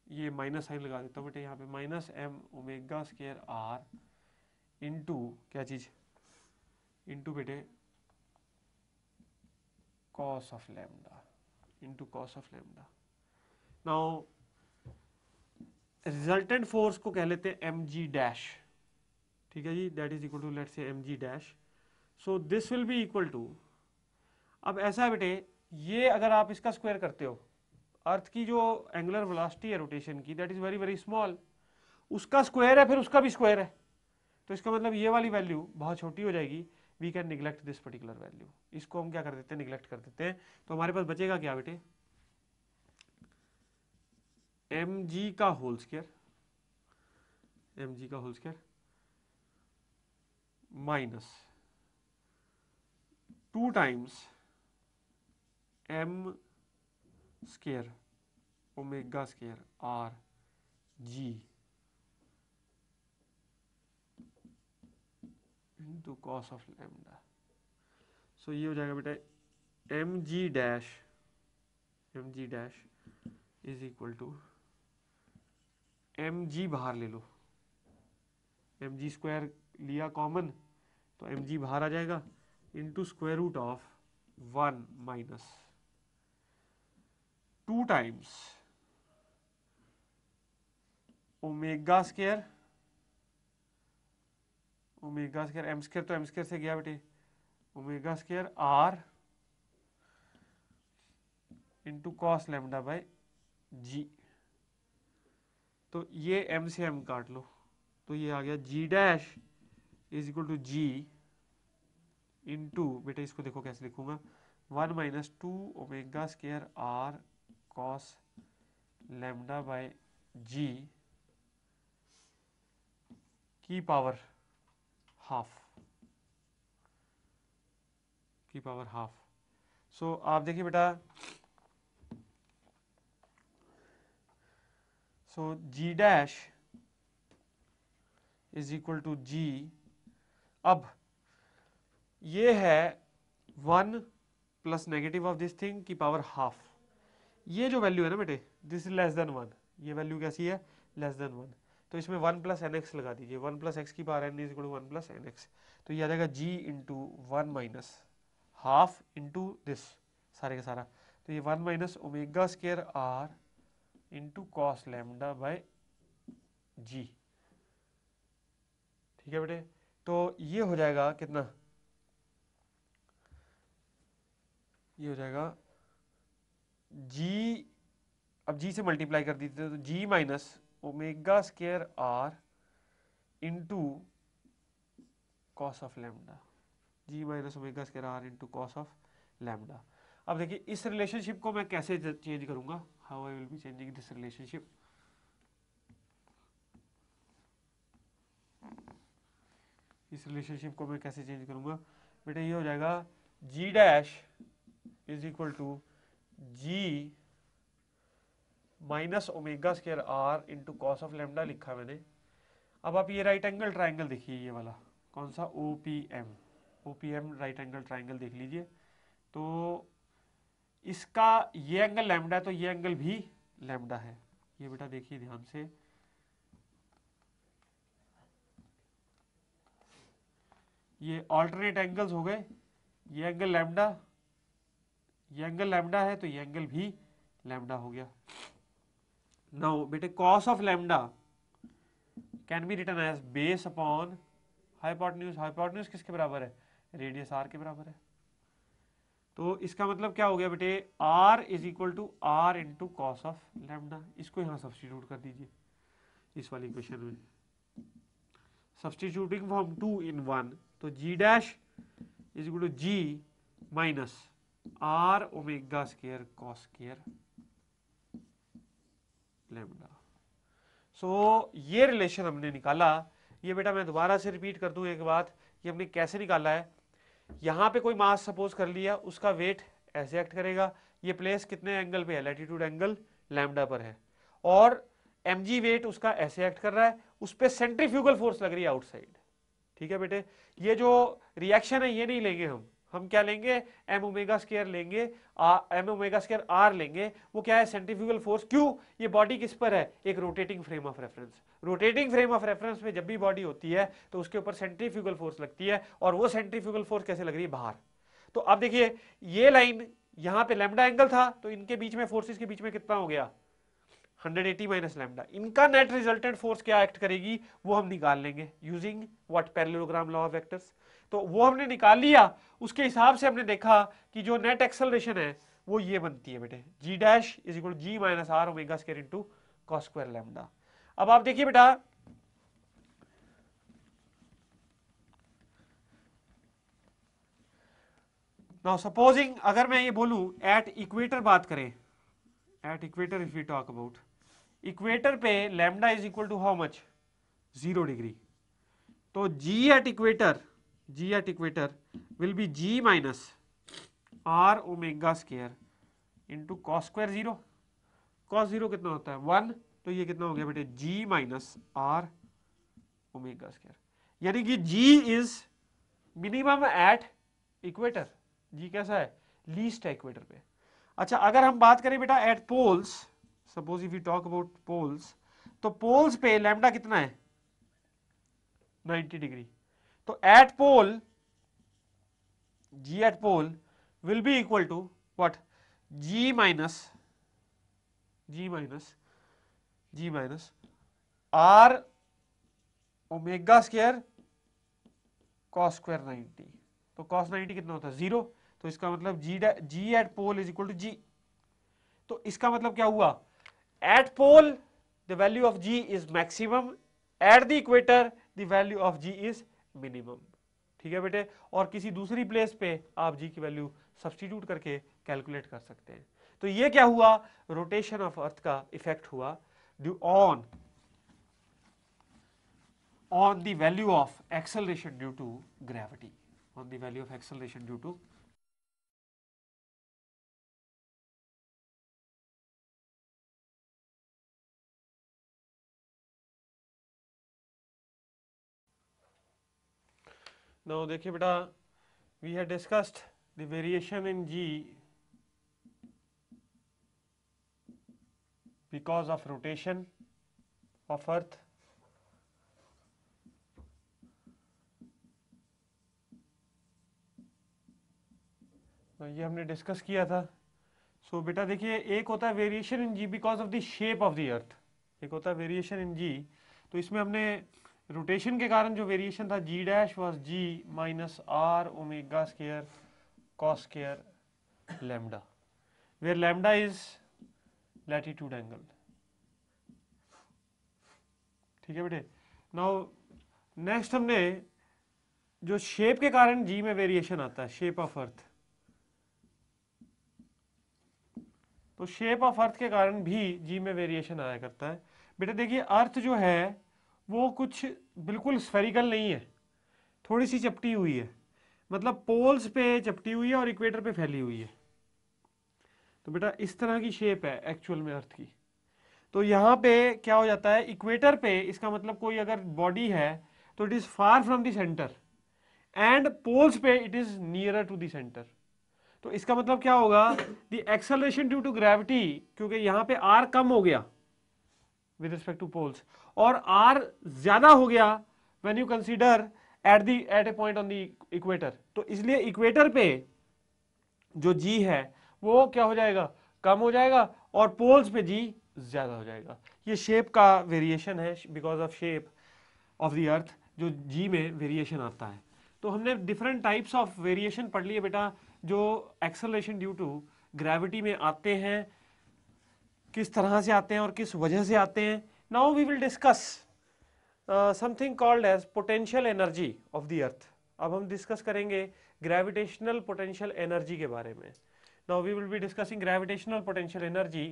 ये माइनस साइन लगा देता हूँ बेटे यहाँ पे, minus m omega square R into क्या चीज इंटू बेटे cos of lambda, into cos of lambda. Now resultant force को कह लेते हैं एम जी डैश, ठीक है जी, that is equal to let's say m g dash. So this will be equal to, अब ऐसा है बेटे ये अगर आप इसका स्क्वायर करते हो, अर्थ की जो एंगुलर वेलोसिटी है रोटेशन की that is very very small, उसका स्क्वायर है फिर उसका भी स्क्वायर है, तो इसका मतलब ये वाली वैल्यू बहुत छोटी हो जाएगी, we can neglect this particular value, इसको हम क्या कर देते हैं निगलेक्ट कर देते हैं। तो हमारे पास बचेगा क्या बेटे एम जी का होल स्क्वायर, एम जी का whole square minus 2 times m square omega square R ji into cos of lambda. So ये हो जाएगा बेटा m g dash is equal to m g बाहर ले लो, एम जी स्क्वायर लिया कॉमन तो एम जी बाहर आ जाएगा into square root of 1 minus 2 times omega square m square तो एम स्केयर से गया बेटे, omega square R into cos lambda by जी। तो ये एम से एम काट लो, तो ये आ गया g dash is equal to g into, बेटा इसको देखो कैसे लिखूंगा, 1 minus 2 omega square R cos lambda by g की पावर हाफ। सो आप देखिए बेटा, so g dash is equal to g, अब ये है 1 plus negative of this thing की पावर हाफ। ये जो वैल्यू है ना बेटे, दिस इज लेस देन 1, ये वैल्यू कैसी है, लेस देन 1, तो इसमें 1 प्लस एन एक्स लगा दीजिए, 1 प्लस एक्स की power n is equal to 1 plus N x, तो ये आ जाएगा g into 1 minus half into this सारे का सारा, तो ये 1 minus omega square R into cos lambda by g. ठीक है बेटे, तो ये हो जाएगा कितना, ये हो जाएगा जी, अब जी से मल्टीप्लाई कर दीजिए तो g minus omega square R into cos of lambda, g minus omega square R into cos of lambda. अब देखिए इस रिलेशनशिप को मैं कैसे चेंज करूंगा, how I will be changing this relationship. इस रिलेशनशिप को मैं कैसे चेंज करूंगा बेटा, ये हो जाएगा g dash is equal to g minus omega square R into cos of lambda लिखा मैंने। अब आप ये राइट एंगल ट्राइंगल देखिए, ये वाला कौन सा, ओपीएम राइट एंगल ट्राइंगल देख लीजिए, तो इसका ये एंगल लैम्डा है तो ये एंगल भी लैम्डा है, ये बेटा देखिए ध्यान से, ये ऑल्टरनेट एंगल्स हो गए, ये एंगल लैम्डा, ये एंगल लैम्डा है तो ये एंगल भी लैम्डा हो गया। नाउ बेटे cos of lambda can be written as base upon hypotenuse, hypotenuse किसके बराबर है, रेडियस आर के बराबर है, तो इसका मतलब क्या हो गया बेटे, r is equal to R into cos of lambda, इसको यहां सब्सटीट्यूट कर दीजिए इस वाली इक्वेशन में, सब्सटीट्यूटिंग फ्रॉम 2 in 1, तो g dash is equal to g minus R omega square cos square lambda. So ये रिलेशन हमने निकाला, ये बेटा मैं दोबारा से रिपीट कर दूं एक बात, ये हमने कैसे निकाला है, यहां पे कोई मास सपोज कर लिया, उसका वेट ऐसे एक्ट करेगा, ये प्लेस कितने एंगल पे है, लैटिट्यूड एंगल लैम्डा पर है, और mg वेट उसका ऐसे एक्ट कर रहा है, उस पर सेंट्रीफ्यूगल फोर्स लग रही है आउटसाइड। ठीक है बेटे, ये जो रिएक्शन है ये नहीं लेंगे हम क्या लेंगे, एम ओमेगा स्केयर लेंगे, एम ओमेगा स्केयर आर लेंगे, वो क्या है, सेंट्रीफ्यूगल फोर्स। क्यों, ये बॉडी किस पर है, एक rotating frame of reference, rotating frame of reference में जब भी बॉडी होती है तो उसके ऊपर सेंट्रीफ्यूगल फोर्स लगती है, और वो सेंट्रीफ्यूगल फोर्स कैसे लग रही है, बाहर। तो अब देखिए ये लाइन यहां पे लैम्डा एंगल था, तो इनके बीच में फोर्सेस के बीच में कितना हो गया, 180 माइनस लैम्डा, इनका नेट रिजल्टेंट फोर्स क्या एक्ट करेगी वो हम निकाल लेंगे using what, parallelogram law of vectors. तो वो हमने निकाल लिया, उसके हिसाब से हमने देखा कि जो नेट एक्सेलरेशन है वो ये बनती है बेटे, g dash is equal g minus R omega square into cos square lambda. अब आप देखिए बेटा, नाउ सपोजिंग अगर मैं ये बोलूं एट इक्वेटर बात करें, at equator if we talk about, equator पे lambda is equal to how much, 0 degree, तो g at equator will be g minus R omega square into cos square 0, cos 0 कितना होता है 1, तो ये कितना हो गया बेटे, जी माइनस आर ओमेगा स्केयर, यानी कि जी इज मिनिमम एट इक्वेटर, जी कैसा है, लीस्ट है इक्वेटर पे। अच्छा अगर हम बात करें बेटा at poles, suppose if you talk about poles, तो पोल्स पे लैम्डा कितना है 90 डिग्री, तो at pole, G at pole will be equal to what, G minus R omega square cos square 90। तो कॉस 90 कितना होता है 0, तो इसका मतलब g at pole is equal to g. तो इसका मतलब क्या हुआ, at pole the value of g is maximum, at the equator the value of g is minimum. ठीक है बेटे, और किसी दूसरी प्लेस पे आप जी की वैल्यू सब्सटीट्यूट करके कैलकुलेट कर सकते हैं। तो ये क्या हुआ, रोटेशन ऑफ अर्थ का इफेक्ट हुआ due on the value of acceleration due to gravity, on the value of acceleration due to now देखिए बेटा, we had discussed the variation in G because of rotation of earth, ये हमने discuss किया था। सो बेटा देखिए, एक होता है variation in G because of the shape of the earth, एक होता है वेरिएशन इन जी। तो इसमें हमने रोटेशन के कारण जो वेरिएशन था, g dash was g minus R omega square cos square lambda, where lambda is latitude angle. ठीक है बेटे, नाउ नेक्स्ट हमने जो शेप के कारण जी में वेरिएशन आता है, शेप ऑफ अर्थ, तो शेप ऑफ अर्थ के कारण भी जी में वेरिएशन आया करता है। बेटा देखिए, अर्थ जो है वो कुछ बिल्कुल स्फेरिकल नहीं है, थोड़ी सी चपटी हुई है, मतलब पोल्स पे चपटी हुई है और इक्वेटर पे फैली हुई है। तो बेटा इस तरह की शेप है एक्चुअल में अर्थ की। तो यहाँ पे क्या हो जाता है, इक्वेटर पे इसका मतलब कोई अगर बॉडी है तो it is far from the centre, and poles पे it is nearer to the centre. तो इसका मतलब क्या होगा, the acceleration due to gravity, क्योंकि यहाँ पे आर कम हो गया विद रिस्पेक्ट टू पोल्स और आर ज्यादा हो गया when you consider at a point on the equator, तो इसलिए इक्वेटर पे जो जी है वो क्या हो जाएगा, कम हो जाएगा, और पोल्स पे जी ज्यादा हो जाएगा। ये शेप का वेरिएशन है, because of shape of the अर्थ जो जी में वेरिएशन आता है। तो हमने डिफरेंट टाइप्स ऑफ वेरिएशन पढ़ लिए बेटा, जो एक्सेलरेशन ड्यू टू ग्रेविटी में आते हैं, किस तरह से आते हैं और किस वजह से आते हैं। Now we will discuss something called as potential energy of the earth. अब हम डिस्कस करेंगे ग्रेविटेशनल पोटेंशियल एनर्जी के बारे में। Now we will be discussing gravitational potential energy.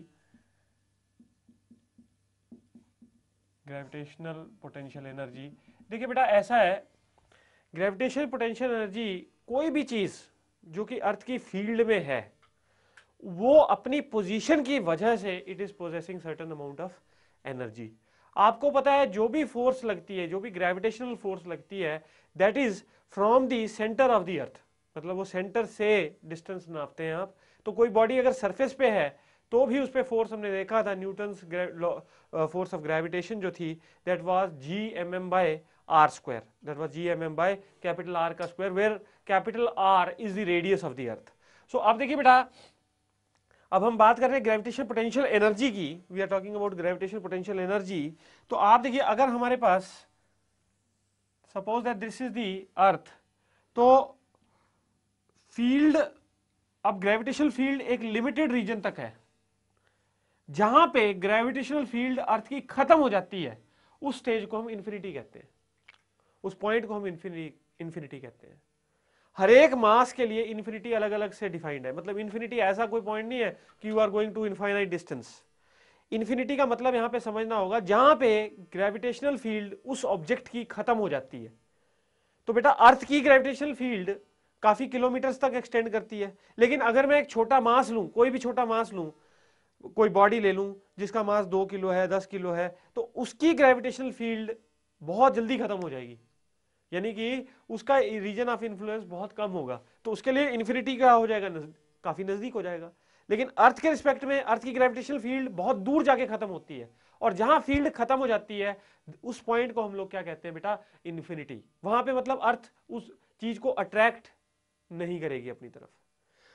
Gravitational potential energy, देखिए बेटा ऐसा है, ग्रेविटेशनल पोटेंशियल एनर्जी कोई भी चीज जो कि अर्थ की फील्ड में है, वो अपनी पोजीशन की वजह से it is possessing certain amount of energy. आपको पता है जो भी फोर्स लगती है, जो भी ग्रेविटेशनल फोर्स लगती है, that is from the centre of the अर्थ, मतलब वो सेंटर से डिस्टेंस नापते हैं आप। तो कोई बॉडी अगर सरफेस पे है तो भी उस पर फोर्स हमने देखा था, न्यूटन्स फोर्स ऑफ ग्रेविटेशन जो थी, that was G M m by R square, that was G M m by capital R का square, where capital R is the radius of the earth. So अब देखिए बेटा, अब हम बात कर रहे हैं ग्रेविटेशनल पोटेंशियल एनर्जी की, we are talking about gravitational potential energy. तो आप देखिए, अगर हमारे पास suppose that this is the earth, तो फील्ड, अब ग्रेविटेशनल फील्ड एक लिमिटेड रीजन तक है, जहां पे ग्रेविटेशनल फील्ड अर्थ की खत्म हो जाती है, उस स्टेज को हम इन्फिनिटी कहते हैं, उस पॉइंट को हम इन्फिनिटी कहते हैं। हर एक मास के लिए इन्फिनिटी अलग अलग से डिफाइंड है, मतलब इन्फिनिटी ऐसा कोई पॉइंट नहीं है कि you are going to infinite distance. Infinity का मतलब यहां पे समझना होगा जहां पे ग्रेविटेशनल फील्ड उस ऑब्जेक्ट की खत्म हो जाती है। तो बेटा अर्थ की ग्रेविटेशनल फील्ड काफी किलोमीटर्स तक एक्सटेंड करती है, लेकिन अगर मैं एक छोटा मास लूं, कोई भी छोटा मास लूं, कोई बॉडी ले लूं जिसका मास 2 किलो है, 10 किलो है, तो उसकी ग्रेविटेशनल फील्ड बहुत जल्दी खत्म हो जाएगी, यानी कि उसका रीजन ऑफ इन्फ्लुएंस बहुत कम होगा, तो उसके लिए इन्फिनिटी का हो जाएगा, काफी नजदीक हो जाएगा। लेकिन अर्थ के रिस्पेक्ट में अर्थ की ग्रेविटेशनल फील्ड बहुत दूर जाके खत्म होती है, और जहां फील्ड खत्म हो जाती है उस पॉइंट को हम लोग क्या कहते हैं बेटा, इन्फिनिटी। वहां पे मतलब अर्थ उस चीज को अट्रैक्ट नहीं करेगी अपनी तरफ।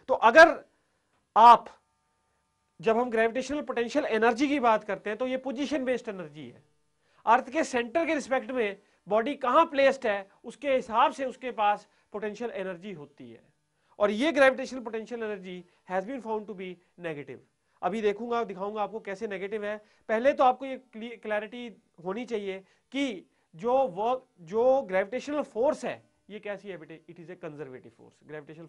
तो अगर आप, जब हम ग्रेविटेशनल पोटेंशियल एनर्जी की बात करते हैं तो ये पोजीशन बेस्ड एनर्जी है। अर्थ के सेंटर के रिस्पेक्ट में बॉडी कहां प्लेस्ड है उसके हिसाब से उसके पास पोटेंशियल एनर्जी होती है, और ये gravitational potential energy has been found to be negative. अभी देखूंगा, दिखाऊंगा आपको कैसे नेगेटिव है। पहले तो आपको ये क्लैरिटी होनी चाहिए कि जो ग्रेविटेशनल फोर्स है ये कैसी है बेटे, it is a conservative force. Gravitational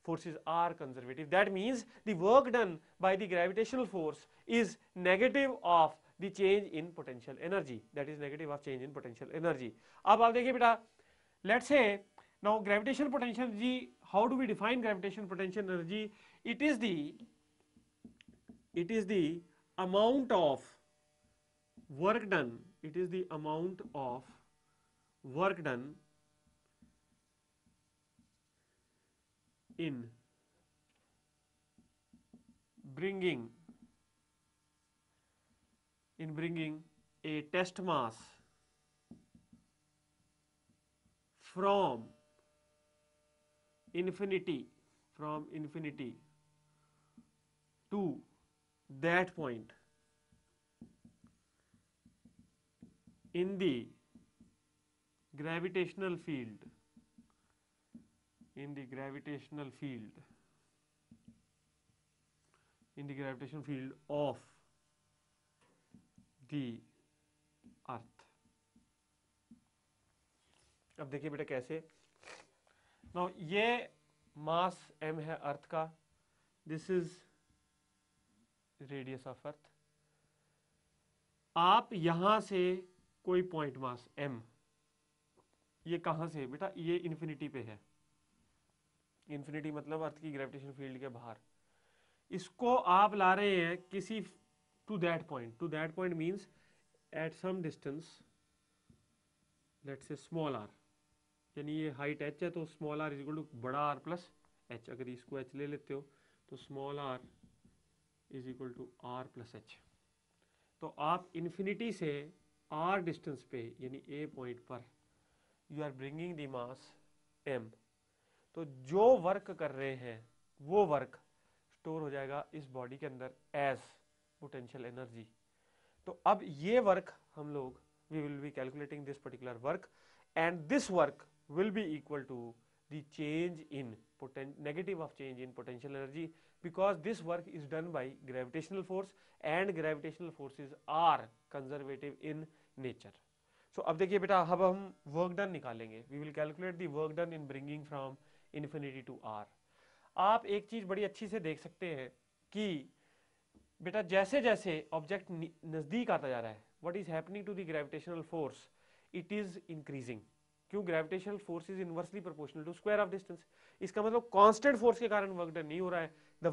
forces are conservative. That means the work done by the gravitational force is negative of the change in potential energy. That is negative of change in potential energy. अब आप देखिए बेटा, let's say now gravitational potential energy, how do we define gravitational potential energy? It is the amount of work done, it is the amount of work done in bringing a test mass from infinity to that point in the gravitational field of the earth। अब देखिए बेटा कैसे, now ये मास m है अर्थ का, this is radius of अर्थ। आप यहां से कोई पॉइंट मास m, ये कहां से बेटा, ये इन्फिनिटी पे है, इन्फिनिटी मतलब अर्थ की ग्रेविटेशन फील्ड के बाहर, इसको आप ला रहे हैं किसी to that point means at some distance, let's say small r, यानी ये हाइट h है तो small r is equal to बड़ा R प्लस h। अगर इसको h ले लेते हो तो small r is equal to R plus h। तो आप इन्फिनिटी से r डिस्टेंस पे यानी a पॉइंट पर you are bringing the mass m। तो जो वर्क कर रहे हैं वो वर्क स्टोर हो जाएगा इस बॉडी के अंदर एज पोटेंशियल एनर्जी। तो अब ये वर्क हम लोग, we will be calculating this particular work, and this work will be equal to the change in negative of change in potential energy, because this work is done by gravitational force and gravitational forces are conservative in nature. So अब देखिए बेटा, अब हम work done निकालेंगे, we will calculate the work done in bringing from infinity to r। आप एक चीज बड़ी अच्छी से देख सकते हैं कि बेटा जैसे जैसे ऑब्जेक्ट नजदीक आता जा रहा है, what is happening to the gravitational force, it is increasing। क्यों? Gravitational force is inversely proportional to square of distance. इसका मतलब कांस्टेंट फोर्स के कारण वर्क डन नहीं हो रहा है, the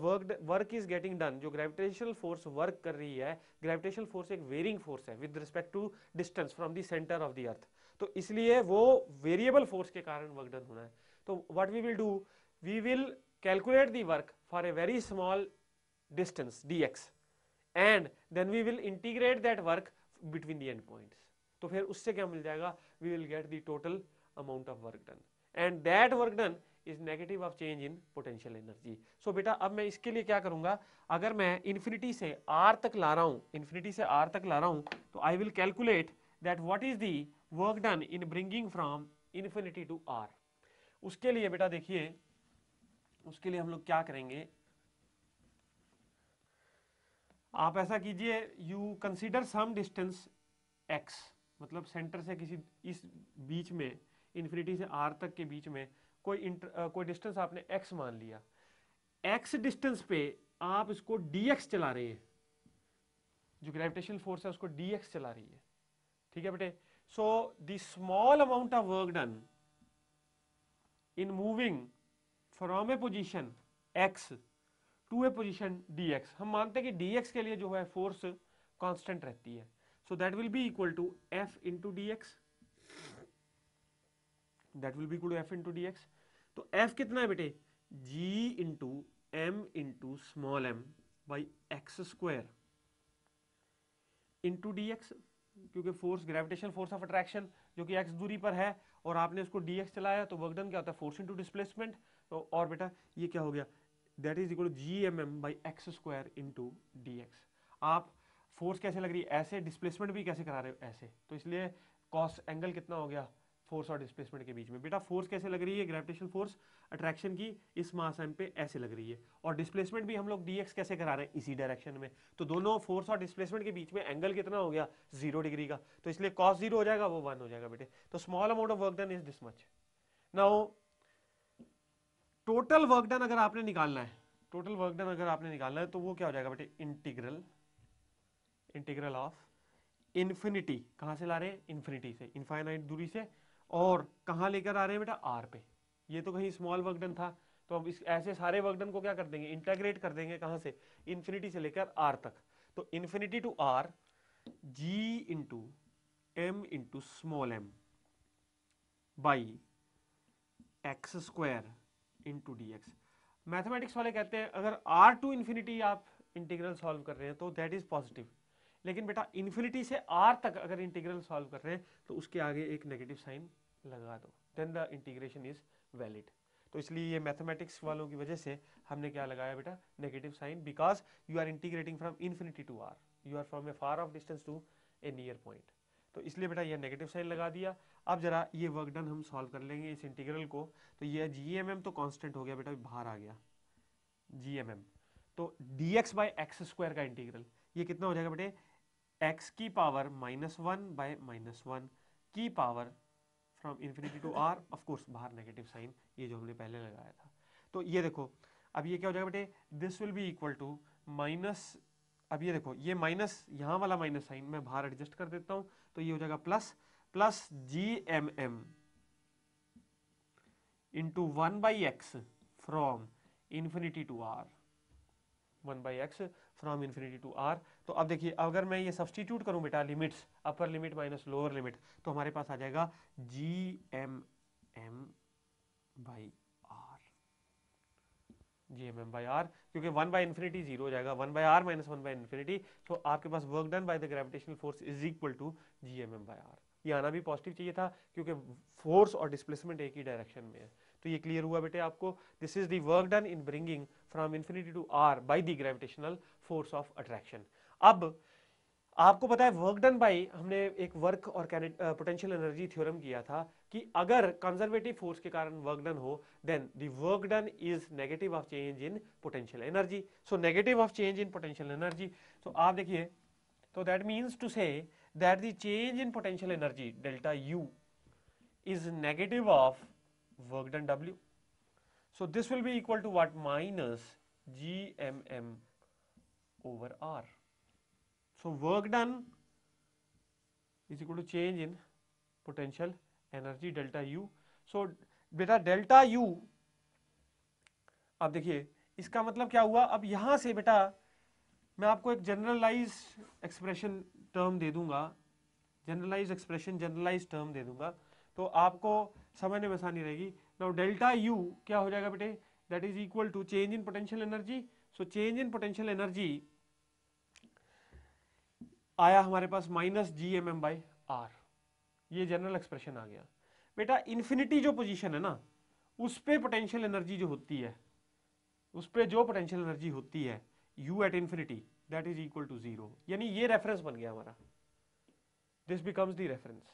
work is getting done. जो ग्रेविटेशनल फोर्स वर्क कर रही है, ग्रेविटेशनल फोर्स एक वेरिंग फोर्स है with respect to distance from the centre of the earth, तो इसलिए वो वेरिएबल फोर्स के कारण वर्क डन होना है। तो what we will do, we will calculate the work for a very small distance dx and then we will integrate that work between the end points. तो फिर उससे क्या मिल जाएगा, we will get the total amount of work done, and that work done is negative of change in potential energy. So बेटा अब मैं इसके लिए क्या करूंगा, अगर मैं इन्फिनिटी से r तक ला रहा हूं, तो I will calculate that what is the work done in bringing from infinity to r। उसके लिए बेटा देखिए, उसके लिए हम लोग क्या करेंगे, आप ऐसा कीजिए, you consider some distance x, मतलब सेंटर से किसी इस बीच में इन्फिनिटी से r तक के बीच में कोई डिस्टेंस आपने x मान लिया। x डिस्टेंस पे आप इसको dx चला रहे हैं, जो ग्रेविटेशनल फोर्स है उसको dx चला रही है, ठीक है बेटे। So the small amount of work done in moving from a position x to a position dx, हम मानते हैं कि dx के लिए जो है फोर्स कांस्टेंट रहती है, so that will be equal to f into dx, that will be equal to f into dx। तो f कितना है बेटे, g into m into small m by x square into dx, क्योंकि force gravitational force of attraction जो कि x दूरी पर है और आपने इसको dx चलाया, तो वर्क डन क्या होता है, फोर्स इनटू डिस्प्लेसमेंट। तो और बेटा ये क्या हो गया, that is equal to GMM/x² into dx। आप फोर्स कैसे लग रही है ऐसे, डिस्प्लेसमेंट भी कैसे करा रहे हो ऐसे, तो इसलिए कॉस एंगल कितना हो गया फोर्स और डिस्प्लेसमेंट के बीच में। बेटा फोर्स कैसे लग रही है, ग्रेविटेशनल फोर्स अट्रैक्शन की इस मास m पे ऐसे लग रही है, और डिस्प्लेसमेंट भी हम लोग dx कैसे करा रहे हैं इसी डायरेक्शन में, तो दोनों फोर्स और डिस्प्लेसमेंट के बीच में एंगल कितना हो गया 0 डिग्री का, तो इसलिए cos 0 हो जाएगा, वो 1 हो जाएगा बेटे। तो small amount of work done is this much. Now total work done अगर आपने निकालना है, टोटल वर्क डन अगर आपने निकालना है तो वो क्या हो जाएगा बेटे, इंटीग्रल ऑफ इन्फिनिटी, कहां से ला रहे हैं इन्फिनिटी से, इनफाइनाइट दूरी से, और कहां लेकर आ रहे हैं बेटा आर पे। ये तो कहीं स्मॉल वर्क डन था, तो अब इस ऐसे सारे वर्क डन को क्या कर देंगे, इंटीग्रेट कर देंगे, कहां से इन्फिनिटी से लेकर आर तक। तो infinity to R ji into M into small M by x² into D X. Mathematics वाले कहते हैं अगर r टू इन्फिनिटी आप इंटीग्रल सॉल्व कर रहे हैं तो दैट इज पॉजिटिव, लेकिन बेटा इन्फिनिटी से r तक अगर इंटीग्रल सॉल्व कर रहे हैं तो उसके आगे एक नेगेटिव साइन लगा दो, then the integration is valid. तो इसलिए ये मैथमेटिक्स वालों की वजह से हमने क्या लगाया बेटा, negative sign, because you are integrating from infinity to r, you are from a far off distance to a near point, तो इसलिए बेटा ये नेगेटिव साइन लगा दिया। अब जरा ये वर्क डन हम सॉल्व कर लेंगे इस इंटीग्रल को, तो ये GMM तो कांस्टेंट हो गया बेटा, बाहर आ गया GMM, तो dx/x² का इंटीग्रल ये कितना हो जाएगा बेटे, x की पावर -1/-1 की power from infinity to r, of course बाहर नेगेटिव साइन ये जो हमने पहले लगाया था। तो ये देखो अब ये क्या हो जाएगा बेटे, this will be equal to minus, अब ये देखो ये माइनस, यहाँ वाला माइनस साइन मैं बाहर एडजस्ट कर देता हूं, तो ये हो जाएगा plus GMM into 1/x from infinity to r, 1/x from infinity to r। तो अब देखिए अगर मैं ये सब्सटीट्यूट करूं बेटा limits, upper limit minus lower limit, तो हमारे पास आ जाएगा GMM/r, क्योंकि 1/इन्फिनिटी 0 हो जाएगा, 1/r माइनस 1/इन्फिनिटी, तो आपके पास work done by the gravitational force is equal to GMM/r। ये आना भी पॉजिटिव चाहिए था क्योंकि फोर्स और डिस्प्लेसमेंट एक ही डायरेक्शन में है। तो ये क्लियर हुआ बेटे आपको, this is the work done in bringing from infinity to r by the gravitational force of attraction. अब आपको पता है वर्क डन बाय, हमने एक वर्क और पोटेंशियल एनर्जी थ्योरम किया था कि अगर कंजर्वेटिव फोर्स के कारण वर्क डन हो then the work done is negative of change in potential energy. So negative of change in potential energy, तो आप देखिए, तो that means to say that the change in potential energy delta U is negative of work done W. So this will be equal to what, minus GMM over R. So work done is equal to change in potential energy delta U. So बेटा delta U, अब देखिए इसका मतलब क्या हुआ, अब यहां से बेटा मैं आपको एक जनरलाइज एक्सप्रेशन टर्म दे दूंगा, जनरलाइज एक्सप्रेशन जनरलाइज टर्म दे दूंगा, तो आपको समझने में आसानी रहेगी। नाउ डेल्टा U क्या हो जाएगा बेटे, that is equal to change in potential energy. So change in potential energy आया हमारे पास माइनस GMM/r, ये जनरल एक्सप्रेशन आ गया बेटा। इन्फिनिटी जो पोजीशन है ना उस पे पोटेंशियल एनर्जी जो होती है, उस पे जो पोटेंशियल एनर्जी होती है U at infinity that is equal to 0, यानी ये रेफरेंस बन गया हमारा, this becomes the reference.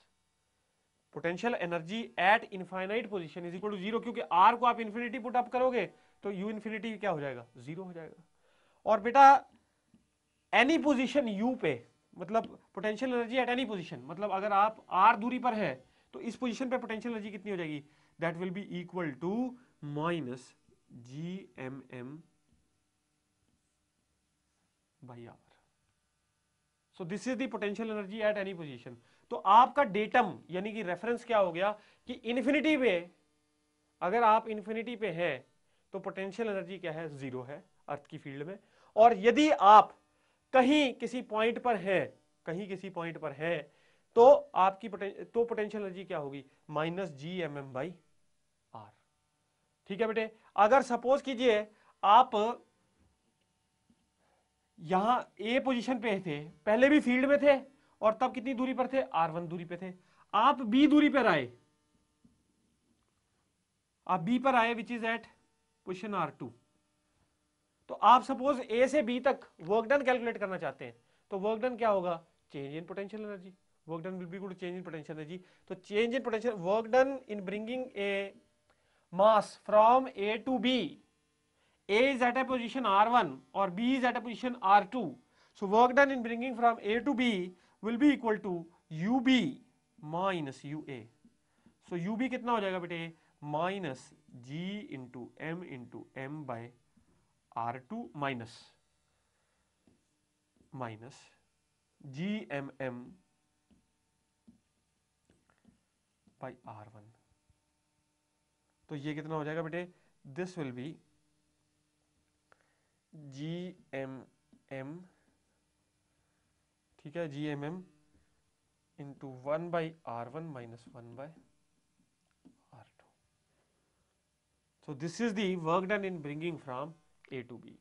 Potential energy at infinite position is equal to 0, क्योंकि r को आप इन्फिनिटी पुट अप करोगे तो U इन्फिनिटी क्या हो जाएगा 0 हो जाएगा। और बेटा एनी पोजीशन U पे, मतलब potential energy at any position, मतलब अगर आप r दूरी पर है तो इस पोजीशन पे पोटेंशियल एनर्जी कितनी हो जाएगी, that will be equal to minus GMM/r। So this is the potential energy at any position. तो आपका डेटम यानी कि रेफरेंस क्या हो गया कि इन्फिनिटी पे, अगर आप इन्फिनिटी पे हैं तो पोटेंशियल एनर्जी क्या है 0 है अर्थ की फील्ड में, और यदि आप कहीं किसी पॉइंट पर हैं, कहीं किसी पॉइंट पर हैं तो आपकी पोटेंशियल एनर्जी क्या होगी माइनस GMM/r। ठीक है बेटे। अगर सपोज कीजिए आप यहां ए पोजीशन पे थे, पहले भी फील्ड में थे और तब कितनी दूरी पर थे, r1 दूरी पे थे, आप बी दूरी पर आए, आप बी पर आए which is eight position r2, तो आप सपोज ए से बी तक वर्क डन कैलकुलेट करना चाहते हैं, तो वर्क डन क्या होगा, change in potential energy, work done will be equal to change in potential energy. तो change in potential, work done in bringing a mass from A to B, A is at a position R1 or B is at a position R2. So work done in bringing from A to B will be equal to UB minus UA. So UB कितना हो जाएगा बेटे, minus G into M by R2 minus GMM by R1। तो ये कितना हो जाएगा बेटे, दिस विल बी GMM, ठीक है, GMM into 1 by R1 minus 1 by R2। So this is the work done in bringing from A to B।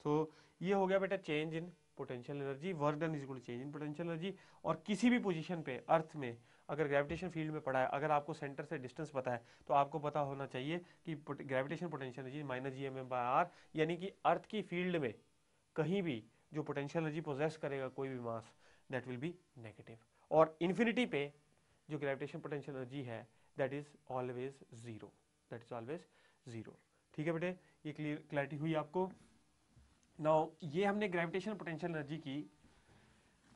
तो ये हो गया बेटा change in potential energy, work done is equal to change in potential energy. और किसी भी position पे अर्थ में अगर ग्रेविटेशन फील्ड में पड़ा है, अगर आपको सेंटर से डिस्टेंस पता है, तो आपको पता होना चाहिए कि gravitation potential energy minus GMM by R, यानी कि अर्थ की फील्ड में कहीं भी जो पोटेंशियल एनर्जी पोजेस करेगा कोई भी मास, दैट विल बी नेगेटिव। और इन्फिनिटी पे जो ग्रेविटेशन पोटेंशियल एनर्जी है that is always zero, that is always zero. ठीक है बेटे, ये क्लैरिटी हुई आपको। नाउ ये हमने ग्रेविटेशन पोटेंशियल एनर्जी की,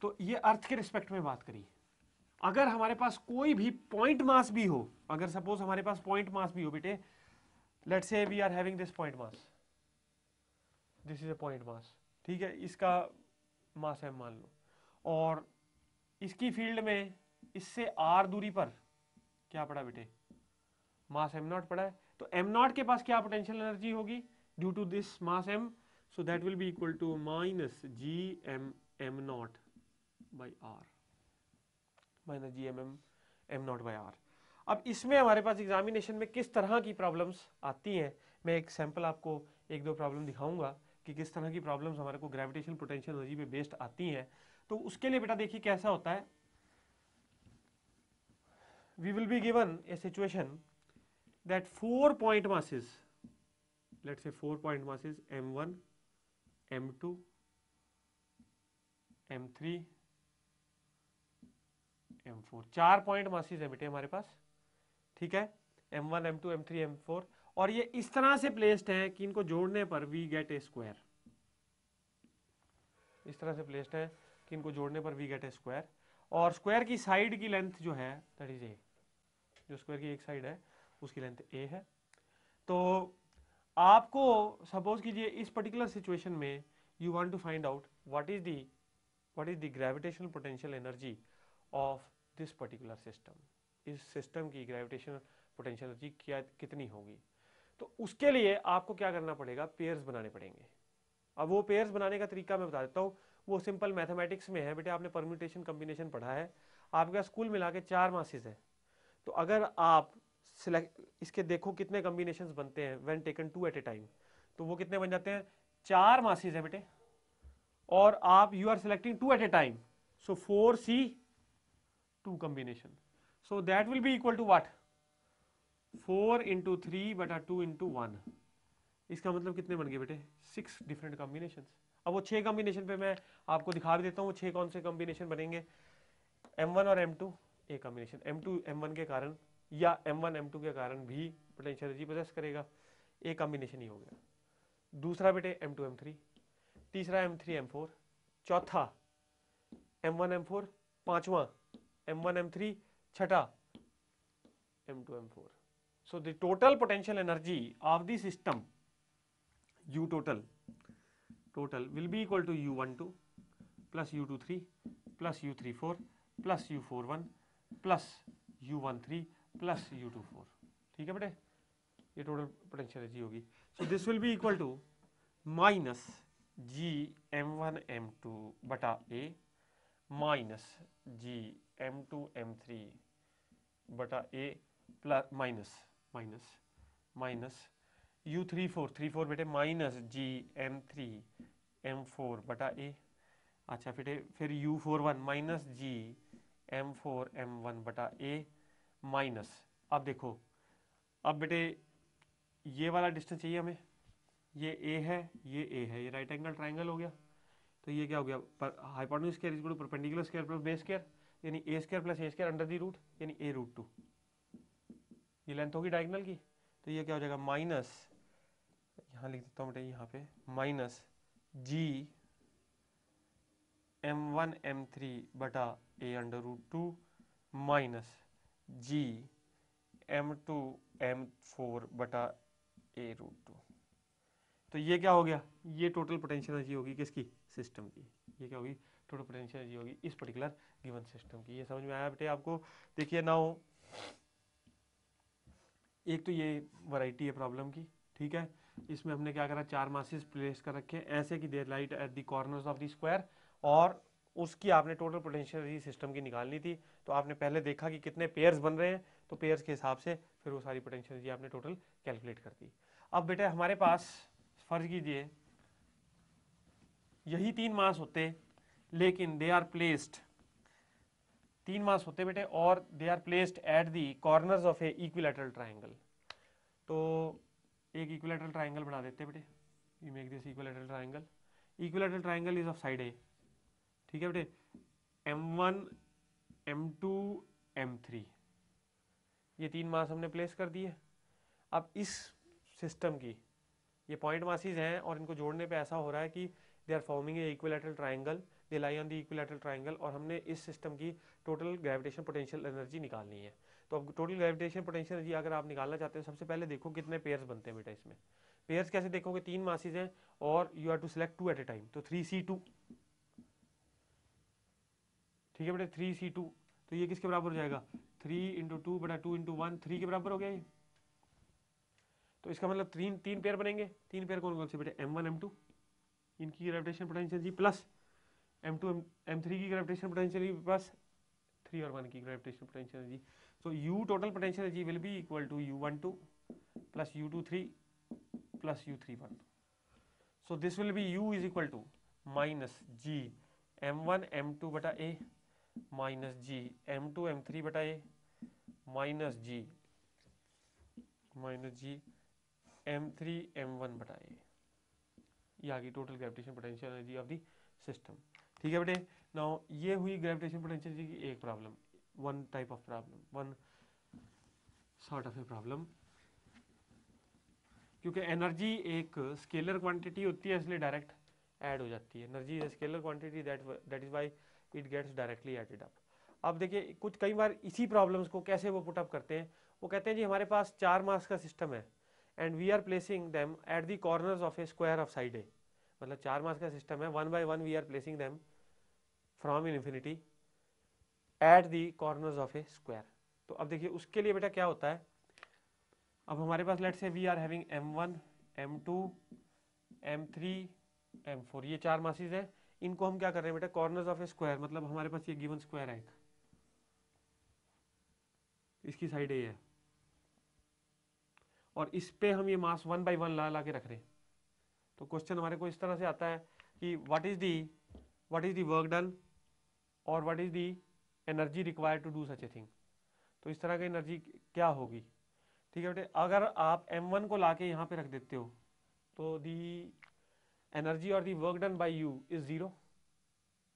तो ये अर्थ के रिस्पेक्ट में बात करी। अगर हमारे पास कोई भी पॉइंट मास भी हो, अगर सपोज हमारे पास पॉइंट मास भी हो बेटे, let's say we are having this point mass, this is a point mass, ठीक है, इसका मास m मान लो, और इसकी फील्ड में इससे r दूरी पर क्या पड़ा बेटे, मास m0 पड़ा है। तो m0 के पास क्या पोटेंशियल एनर्जी होगी due to this mass m, so that will be equal to minus GM_m0 by r, minus GM_m0 by r। अब इसमें हमारे पास एग्जामिनेशन में किस तरह की प्रॉब्लम्स आती हैं, मैं एक सैंपल आपको एक दो प्रॉब्लम दिखाऊंगा कि किस तरह की प्रॉब्लम्स हमारे को ग्रेविटेशन पोटेंशियल एनर्जी पे बेस्ड आती हैं। तो उसके लिए बेटा देखिए कैसा होता है, we will be given a situation that 4 point masses, let's say 4 point masses M1, M2, M3, M4, 4 point masses है बेटे हमारे पास, ठीक है, M1, M2, M3, M4, और ये इस तरह से प्लेस्ड हैं कि इनको जोड़ने पर वी गेट ए स्क्वायर, इस तरह से प्लेस्ड है कि इनको जोड़ने पर वी गेट ए स्क्वायर, और स्क्वायर की साइड की लेंथ जो है दैट इज ए, जो स्क्वायर की एक साइड है उसकी लेंथ ए है। तो आपको सपोज कीजिए इस पर्टिकुलर सिचुएशन में you want to find out what is the gravitational potential energy of this particular system, इस सिस्टम की ग्रेविटेशनल पोटेंशियल एनर्जी क्या कितनी होगी। तो उसके लिए आपको क्या करना पड़ेगा, पेयर्स बनाने पड़ेंगे। अब वो पेयर्स बनाने का तरीका मैं बता देता हूँ, वो सिंपल मैथमेटिक्स में है बेटे, आपने परम्यूटेशन कॉम्बिनेशन पढ़ा है, आपके पास कुल मिला के 4 मासेस है। तो अगर आप इसके देखो कितने कॉम्बिनेशंस बनते हैं when taken 2 at a time, तो वो कितने बन जाते हैं, 4 मासेस है बेटे, और आप you are selecting 2 at a time, so 4C 2 combination, so that will be equal to what, 4 into 3 बटा 2 इंटू 1। इसका मतलब कितने बन गए बेटे, 6 डिफरेंट कॉम्बिनेशन। अब वो 6 कॉम्बिनेशन पे मैं आपको दिखा भी देता हूँ, वो 6 कौन से कॉम्बिनेशन बनेंगे। M1 और M2 एक कॉम्बिनेशन, M2 M1 के कारण या M1 M2 के कारण भी पोटेंशियल एनर्जी पोजेस करेगा, एक कॉम्बिनेशन ही हो गया। दूसरा बेटे M2 M3, तीसरा M3 M4, चौथा M1 M4, पांचवा M1 M3, छठा M2 M4। So the total potential energy of the system U total will be equal to U12 plus U23 plus U34 plus U41 plus U13 plus U24। ठीक है बेटे, ये total potential energy होगी। So this will be equal to minus GM1 M2 बटा A minus GM2 M3 बटा A plus minus U34 बेटे minus GM3 M4 बटा A। अच्छा फिर U41 माइनस GM4 M1 बटा A माइनस, अब देखो, अब बेटे ये वाला डिस्टेंस चाहिए हमें, ये ए है, ये ए है, ये राइट एंगल ट्राइंगल हो गया। तो ये क्या हो गया, hypotenuse square is equal to perpendicular square plus base square, यानी a square plus a square under the root, यानी ए रूट 2। ये लेंथ होगी डायगोनल की। तो ये क्या हो जाएगा, माइनस, यहाँ लिख देता हूँ बेटा, यहाँ पे माइनस जी m1 m3 बटा A under root 2 minus ji m2 m4 बटा ए रूट 2। तो ये क्या हो गया, ये टोटल पोटेंशियल एनर्जी होगी किसकी, सिस्टम की। ये क्या होगी, टोटल पोटेंशियल एनर्जी होगी इस पर्टिकुलर गिवन सिस्टम की। ये समझ में आया बेटे आपको। देखिए नाउ, एक तो ये वैरायटी है प्रॉब्लम की, ठीक है। इसमें हमने क्या करा, 4 मासेस प्लेस कर रखे हैं ऐसे कि they lie at the corners of the square, और उसकी आपने टोटल पोटेंशियल एनर्जी सिस्टम की निकालनी थी। तो आपने पहले देखा कि कितने पेयर्स बन रहे हैं, तो पेयर्स के हिसाब से फिर वो सारी पोटेंशियल एनर्जी आपने टोटल कैलकुलेट कर दी। अब बेटा हमारे पास फर्ज कीजिए यही 3 मास होते, लेकिन दे आर प्लेस्ड, 3 मास होते बेटे, और they are placed at the corners of a equilateral triangle. तो एक इक्विलैटरल ट्राइंगल बना देते बेटे, you make this equilateral triangle. Equilateral triangle is of side a, ठीक है बेटे। m1 m2 m3 ये 3 मास हमने प्लेस कर दिए। अब इस सिस्टम की ये पॉइंट मासेस हैं, और इनको जोड़ने पे ऐसा हो रहा है कि they are forming a equilateral triangle, they lie on the equilateral triangle, और हमने इस सिस्टम की टोटल ग्रेविटेशन पोटेंशियल एनर्जी निकालनी है। तो अब टोटल ग्रेविटेशन पोटेंशियल एनर्जी अगर आप निकालना चाहते हैं, सबसे पहले देखो कितने पेयर्स बनते हैं बेटा इसमें। पेयर्स कैसे देखोगे, 3 मासेस हैं और you have to select 2 at a time, तो 3c2, ठीक है बेटा 3c2। तो ये किसके बराबर हो जाएगा, 3 इंटू 2 बटा 2 इंटू 1, 3 के बराबर हो गया ये। तो इसका मतलब तीन पेयर बनेंगे। 3 पेयर कौन कौन से बेटे, m1 m2 इनकी ग्रेविटेशन पोटेंशियल जी, प्लस m2 m3 की ग्रेविटेशन पोटेंशियल जी, प्लस 3 और 1 की gravitation potential G. So u total potential G will be equal to u12 plus u23 plus u31। So this will be u is equal to minus G m1 m2 बटा a minus ji m2 m3 बटा a minus ji m3 m1 बटा a। ये आ गई total gravitation potential energy of the system, ठीक है बेटे। Now ये हुई ग्रेविटेशन पोटेंशियल एनर्जी की एक problem, one type of problem, one sort of a problem. क्योंकि एनर्जी एक स्केलर क्वांटिटी होती है, इसलिए डायरेक्ट ऐड हो जाती है। Energy is scalar quantity, that is why it gets directly added up. अब देखिए कुछ कई बार इसी प्रॉब्लम्स को कैसे वो पुट अप करते हैं, वो कहते हैं जी हमारे पास 4 मास का सिस्टम है and we are placing them at the corners of a square of side a. मतलब 4 मास का सिस्टम है, 1 by 1 we are placing them from infinity at the corners of a square. तो अब देखिए उसके लिए बेटा क्या होता है, अब हमारे पास let's say we are having m1 m2 m3 m4, ये 4 मासेस हैं। इनको हम क्या कर रहे हैं बेटा, कॉर्नर्स ऑफ ए स्क्वायर, मतलब हमारे पास ये गिवन स्क्वायर है एक, इसकी साइड ए है, और इस पे हम ये मास 1 बाय 1 ला के रख रहे हैं। तो क्वेश्चन हमारे को इस तरह से आता है कि what is the work done और what is the energy required to do such a thing. तो इस तरह की एनर्जी क्या होगी, ठीक है बेटे। अगर आप m1 को लाके यहाँ पे रख देते हो, तो दी एनर्जी और the work done by you is 0,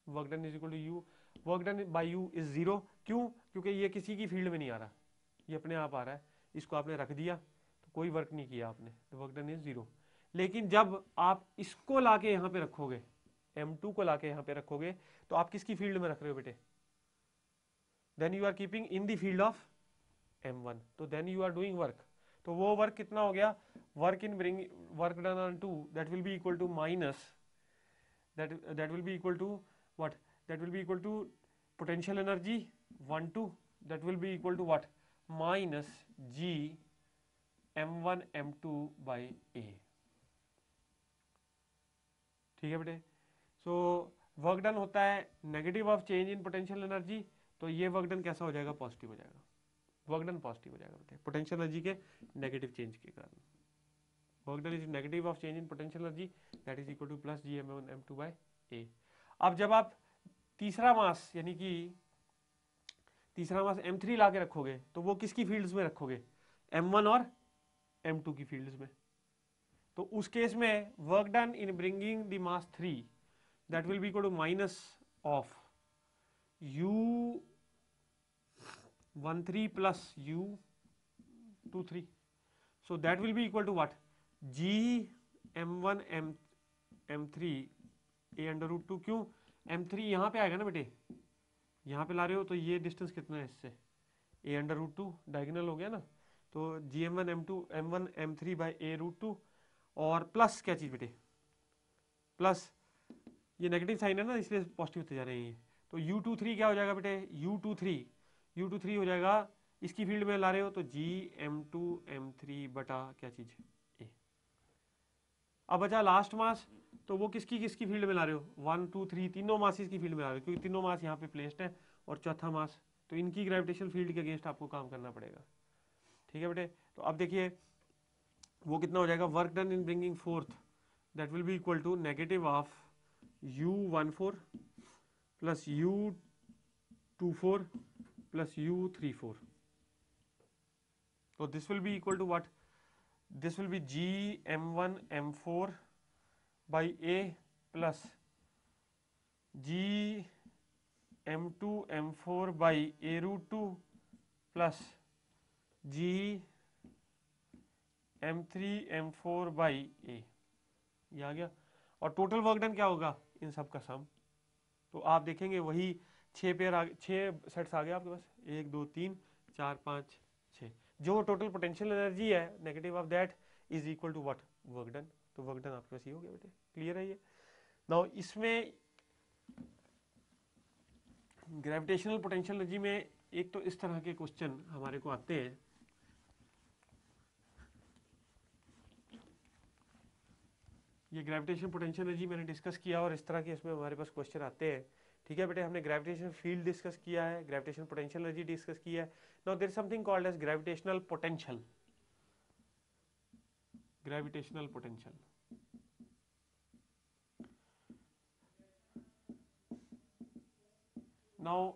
work done is equal to U, work done by you is 0। क्यों, क्योंकि ये किसी की फील्ड में नहीं आ रहा, ये अपने आप आ रहा है। इसको आपने रख दिया तो कोई वर्क नहीं किया आपने, तो वर्क डन इज 0। लेकिन जब आप इसको लाके यहाँ पे रखोगे, m2 को लाके यहाँ पे रखोगे, तो आप किसकी फील्ड में रख रहे हो बेटे, then you are keeping in the field of m1, तो then you are doing work. तो वो वर्क कितना हो गया, work in bring work done on 2 that will be equal to minus that will be equal to what, that will be equal to potential energy 1 2, that will be equal to what, minus g m1 m2 by a, ठीक है बेटे। So work done होता है negative of change in potential energy, तो ये work done कैसा हो जाएगा, पॉजिटिव हो जाएगा, वर्क डन पॉजिटिव हो जाएगा बेटे, पोटेंशियल एनर्जी के नेगेटिव चेंज के कारण। Work done is negative of change in potential energy, that is equal to plus G m1 m2 by a। अब जब आप तीसरा मास यानी कि तीसरा मास m3 ला के रखोगे, तो वो किसकी फील्ड्स में रखोगे, m1 और m2 की फील्ड्स में। तो उस केस में work done in bringing the mass 3 that will be equal to minus of u13 plus u23, so that will be equal to what, g m1 m3 a under root 2। क्यों m3 यहाँ पे आएगा ना बेटे, यहाँ पे ला रहे हो तो ये डिस्टेंस कितना है इससे, a अंडर रूट 2 डायगोनल हो गया ना, तो जी m1 m3 by a root 2 और प्लस क्या चीज़ बेटे, प्लस ये नेगेटिव साइन है ना इसलिए पॉजिटिव होते जा रहे हैं। तो u23 क्या हो जाएगा बेटे, u23 हो जाएगा, इसकी फील्ड में ला रहे हो तो जी m2 m3 बटा क्या चीज़ a। अब बचा लास्ट मास, तो वो किसकी किसकी फील्ड में ला रहे हो, 1 2 3 तीनों मासेस की फील्ड में ला रहे हो, क्योंकि तीनों मास यहाँ पे प्लेस्ड है, और चौथा मास, तो इनकी ग्रेविटेशनल फील्ड के अगेंस्ट आपको काम करना पड़ेगा। ठीक है बेटे, तो अब देखिए वो कितना हो जाएगा, work done in bringing fourth that will be equal to negative of u14 plus u24 plus u34। तो this will be equal to what, this will be g m1 m4 by a plus g m2 m4 by a root 2 plus g m3 m4 by a, ये आ गया। और total work done क्या होगा इन सब का सम, तो आप देखेंगे वही 6 सेट्स आ गए आपके पास, 1 2 3 4 5 6, जो टोटल पोटेंशियल एनर्जी है negative of that is equal to what, work done. तो वर्क डन आपके पास ये हो गया बेटे, क्लियर है ये। नाउ इसमें ग्रेविटेशनल पोटेंशियल एनर्जी में एक तो इस तरह के क्वेश्चन हमारे को आते हैं, ये ग्रेविटेशनल पोटेंशियल एनर्जी मैंने डिस्कस किया और इस तरह के इसमें हमारे पास क्वेश्चन आते हैं। ठीक है बेटे, हमने ग्रेविटेशनल फील्ड डिस्कस किया है, ग्रेविटेशनल पोटेंशियल एनर्जी डिस्कस किया है। Now there is something called as gravitational potential, gravitational potential. Now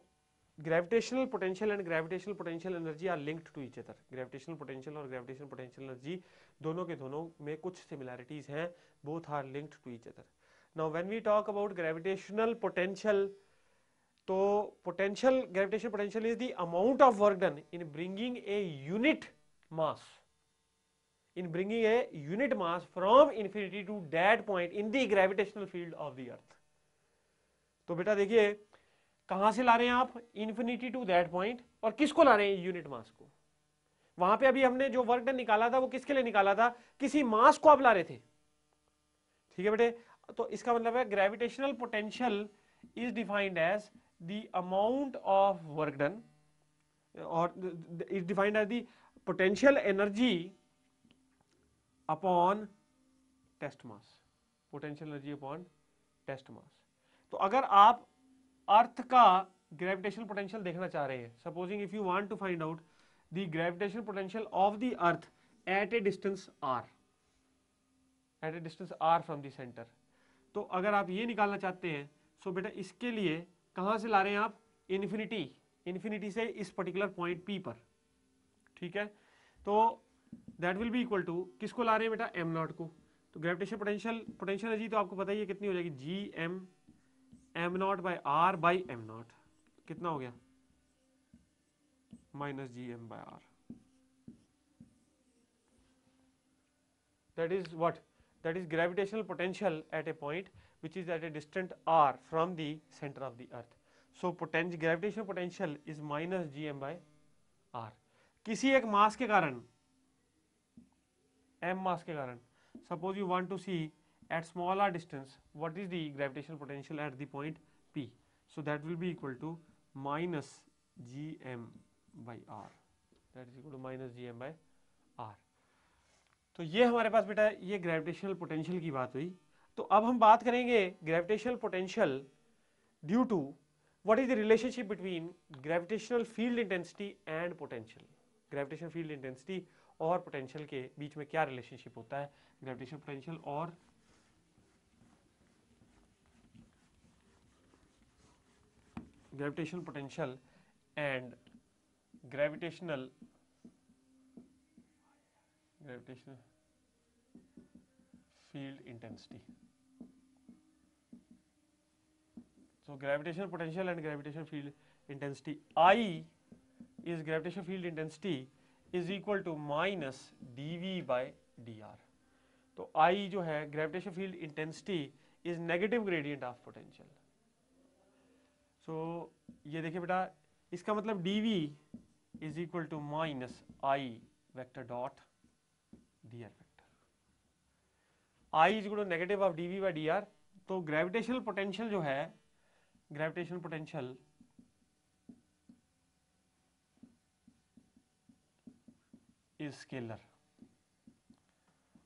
gravitational potential and gravitational potential energy are linked to each other. Gravitational potential और gravitational potential energy दोनों के दोनों में कुछ similarities हैं, both are linked to each other. Now when we talk about gravitational potential, तो potential, gravitational potential is the amount of work done in bringing a unit mass, in bringing a unit mass from infinity to that point in the gravitational field of the earth। तो बेटा देखिए कहां से ला रहे हैं आप, infinity to that point, और किसको ला रहे हैं, यूनिट मास को। वहां पे अभी हमने जो वर्क डन निकाला था वो किसके लिए निकाला था, किसी मास को आप ला रहे थे। ठीक है बेटे, तो इसका मतलब है gravitational potential is defined as the amount of work done, और is defined as the potential energy upon test mass, potential energy upon test mass. तो अगर आप अर्थ का ग्रेविटेशनल पोटेंशियल देखना चाह रहे हैं, supposing if you want to find out the gravitational potential of the earth at a distance r, at a distance r from the centre, तो अगर आप ये निकालना चाहते हैं, सो बेटा इसके लिए कहां से ला रहे हैं आप, इन्फिनिटी से इस पर्टिकुलर पॉइंट P पर। ठीक है, तो that will be equal to, किसको ला रहे हैं बेटा, m नॉट को। तो ग्रेविटेशनल पोटेंशियल एनर्जी तो आपको पता ही है कितनी हो जाएगी, G m not by R by m not, कितना हो गया, minus G m by R. That is what, that is gravitational potential at a point which is at a distant r from the center of the earth. So gravitational potential is minus gm by r। किसी एक मास के कारण, m मास के कारण, suppose you want to see at small r distance what is the gravitational potential at the point P, so that will be equal to minus gm by r, that is equal to minus gm by r। तो ये हमारे पास बेटा ये gravitational potential की बात हुई। तो अब हम बात करेंगे gravitational potential due to, what is the relationship between gravitational field intensity and potential. Gravitational field intensity और पोटेंशियल के बीच में क्या रिलेशनशिप होता है, ग्रेविटेशनल पोटेंशियल और gravitational potential and gravitational field intensity. So gravitational potential and gravitational field intensity, I is gravitational field intensity is equal to minus dv by dr. तो I जो है gravitational field intensity is negative gradient of potential. So ये देखिए बेटा, इसका मतलब dv is equal to minus I vector dot dr vector. I is equal to negative of dv by dr. तो gravitational potential जो है, gravitational potential is scalar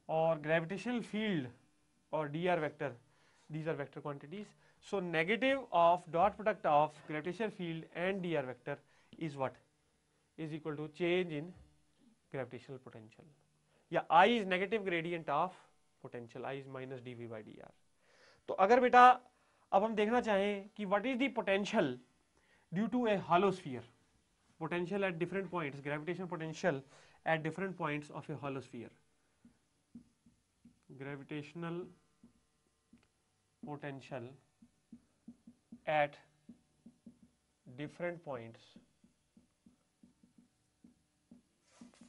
और gravitational field और dr vector, these are vector quantities. So negative of dot product of gravitational field and dr vector is what? Is equal to change in gravitational potential. या I is negative gradient of potential, I is minus dv by dr. तो अगर बेटा अब हम देखना चाहें कि what is the potential due to a hollow sphere, potential at different points, gravitational potential at different points of a hollow sphere, gravitational potential at different points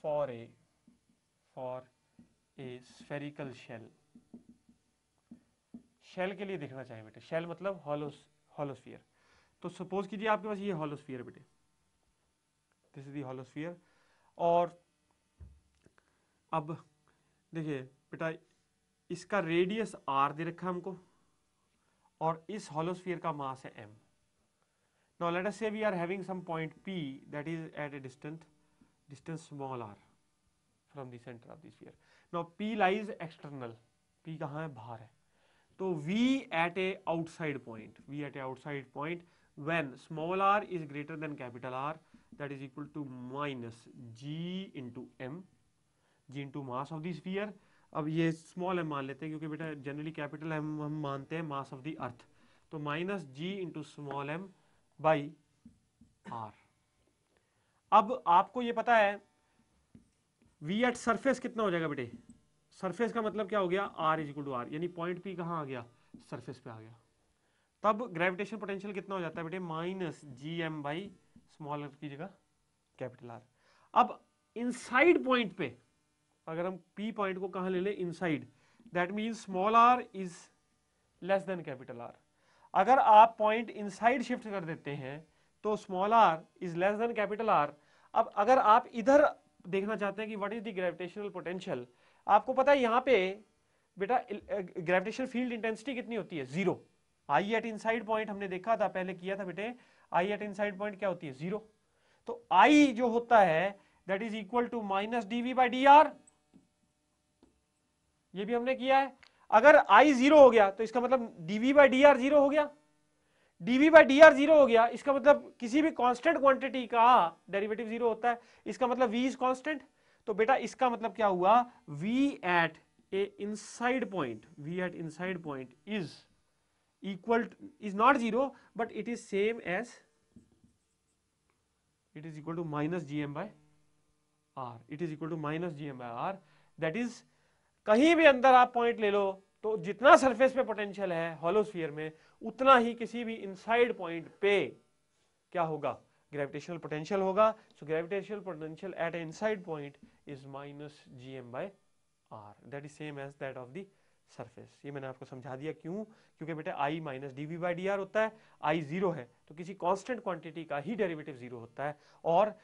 for a spherical shell. Shell के लिए देखना चाहिए बेटे, shell मतलब hollow sphere. तो suppose कीजिए आपके पास ये हॉलो स्फीयर बेटे, this is the hollow sphere. और अब देखिए बेटा, इसका रेडियस r दे रखा है हमको और इस हॉलो स्फीयर का मास है m. Now let us say we are having some point p that is at a distance small r from the centre of the sphere. Now p lies external, p कहाँ है, बाहर है. तो v at a outside point when small r is greater than capital R, that is equal to minus g into m, g into mass of the sphere. अब ये small m मान लेते हैं क्योंकि बेटा जनरली कैपिटल m हम मानते हैं मास ऑफ द अर्थ. तो minus g into small m by r. अब आपको ये पता है v एट सरफेस कितना हो जाएगा बेटे, सरफेस का मतलब क्या हो गया, r is equal to r, यानी पॉइंट p कहाँ आ गया, सरफेस पे आ गया. तब ग्रेविटेशन पोटेंशियल कितना हो जाता है बेटे, minus G M by small r की जगह कैपिटल R. अब इनसाइड पॉइंट पे अगर हम p पॉइंट को कहाँ ले लें, inside, that means small r is less than capital R. अगर आप पॉइंट इनसाइड शिफ्ट कर देते हैं तो small r is less than capital R. अब अगर आप इधर देखना चाहते हैं कि what is the gravitational potential, आपको पता है यहाँ पे बेटा ग्रेविटेशनल फील्ड इंटेंसिटी कितनी होती है, जीरो. आई एट इनसाइड पॉइंट हमने देखा था, पहले किया था बेटे, आई एट इनसाइड पॉइंट क्या होती है, जीरो. तो आई जो होता है that is equal to minus DV by D R, ये भी हमने किया है. अगर आई जीरो हो गया तो इसका मतलब DV by D R zero हो गया. DV by D R zero हो गया, इसका मतलब किसी भी कांस्टेंट क्वांटिटी का डेरिवेटिव जीरो होता है, इसका मतलब v इज कांस्टेंट. तो बेटा इसका मतलब क्या हुआ, v at a inside point, v at inside point is equal, is not zero but it is same as, it is equal to minus G M by R, it is equal to minus G M by are. That is कहीं भी अंदर आप point ले लो तो जितना surface पे potential है hollow sphere में, उतना ही किसी भी इनसाइड पॉइंट पे क्या होगा, ग्रेविटेशनल पोटेंशियल होगा. So gravitational potential at a inside point is minus G M by are, that is same as that of the surface. ये मैंने आपको समझा दिया क्यों, क्योंकि बेटा I minus d V by D r होता है, आई जीरो है तो किसी कांस्टेंट क्वांटिटी का ही डेरिवेटिव जीरो होता है, और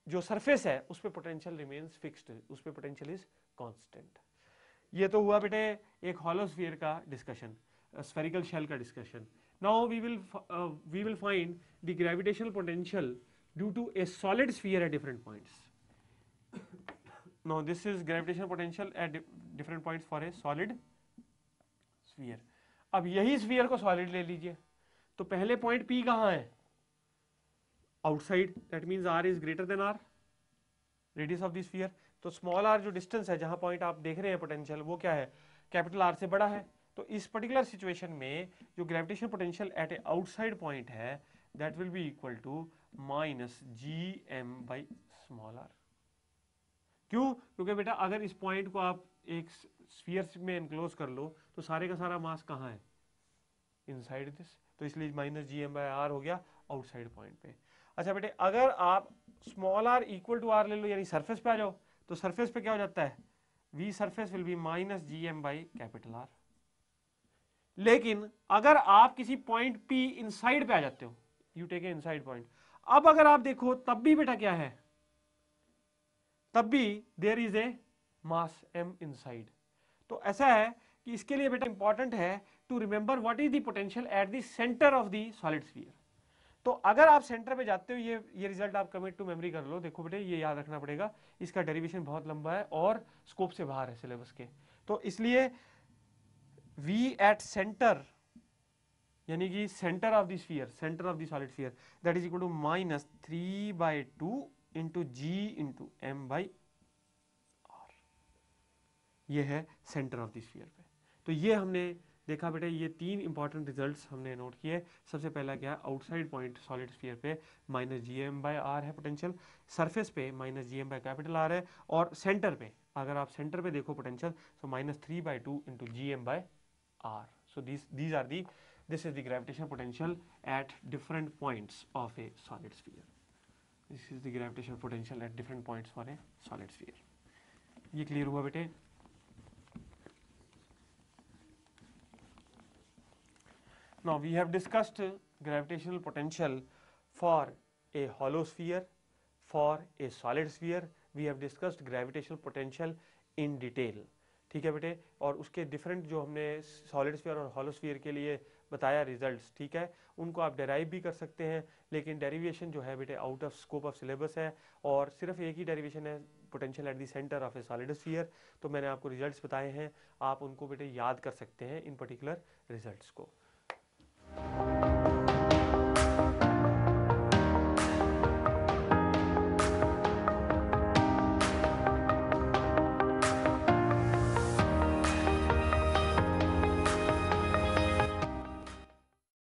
जो सरफेस है उस पर पोटेंशियल रिमेन्स फिक्स्ड, उस पर पोटेंशियल इज कांस्टेंट. ये तो हुआ बेटे एक हॉलो स्फीयर का डिस्कशन, स्फेरिकल शेल का discussion. Now we will find the gravitational potential due to a solid sphere at different points. Now this is gravitational potential at different points for a solid sphere. अब यही sphere को solid ले लीजिए, तो पहले point P कहाँ है, outside, that means R is greater then R, radius of the sphere. तो स्मॉल r जो डिस्टेंस है जहां पॉइंट आप देख रहे हैं पोटेंशियल, वो क्या है, कैपिटल R से बड़ा है. तो इस पर्टिकुलर सिचुएशन में जो gravitational potential at a outside point है that will be equal to minus G M by small r. क्यों, क्योंकि बेटा अगर इस पॉइंट को आप एक स्फीयर में एनक्लोज कर लो तो सारे का सारा मास कहाँ है, इनसाइड दिस, तो इसलिए minus G M by R हो गया आउटसाइड पॉइंट पे। अच्छा बेटे अगर आप small R equal to R ले लो, यानी सरफेस पे आ जाओ, तो सरफेस पे क्या हो जाता है, V surface will be minus G M by capital R. लेकिन अगर आप किसी पॉइंट पी इनसाइड पे आ जाते हो, you take a inside point, अब अगर आप देखो तब भी बेटा क्या है, तब भी there is a mass M inside. तो ऐसा है कि इसके लिए बेटा इंपॉर्टेंट है to remember what is the potential at the centre of the solid sphere. तो अगर आप सेंटर पे जाते हो, ये रिजल्ट आप कमिट टू मेमोरी कर लो। देखो बेटे ये याद रखना पड़ेगा, इसका डेरिवेशन बहुत लंबा है और स्कोप से बाहर है सिलेबस के, तो इसलिए v एट सेंटर यानी कि centre of the sphere, centre of the solid sphere, that is equal to minus 3/2 into G into M by R. ये है सेंटर ऑफ द स्फीयर पे। तो ये हमने देखा बेटे, ये तीन इंपॉर्टेंट रिजल्ट्स हमने नोट किए। सबसे पहला क्या है, आउटसाइड पॉइंट सॉलिड स्फीयर पे minus G M by R है पोटेंशियल, सरफेस पे minus G M by capital R है, और सेंटर पे अगर आप सेंटर पे देखो potential, so minus 3/2 into G M by R. So these are the this is the gravitational potential at different points of a solid sphere. This is the gravitational potential at different points for a solid sphere. ये clear हुआ बेटे। Now we have discussed gravitational potential for a hollow sphere, for a solid sphere. We have discussed gravitational potential in detail. ठीक है बेटे, और उसके different जो हमने सॉलिड स्फीयर और हॉलो स्फीयर के लिए बताया रिजल्ट्स, ठीक है, उनको आप डेराइव भी कर सकते हैं, लेकिन डेरिवेशन जो है बेटे out of scope of syllabus है, और सिर्फ एक ही डेरिवेशन है potential at the centre of a solid sphere. तो मैंने आपको रिजल्ट्स बताए हैं, आप उनको बेटे याद कर सकते हैं इन पर्टिकुलर रिजल्ट्स को।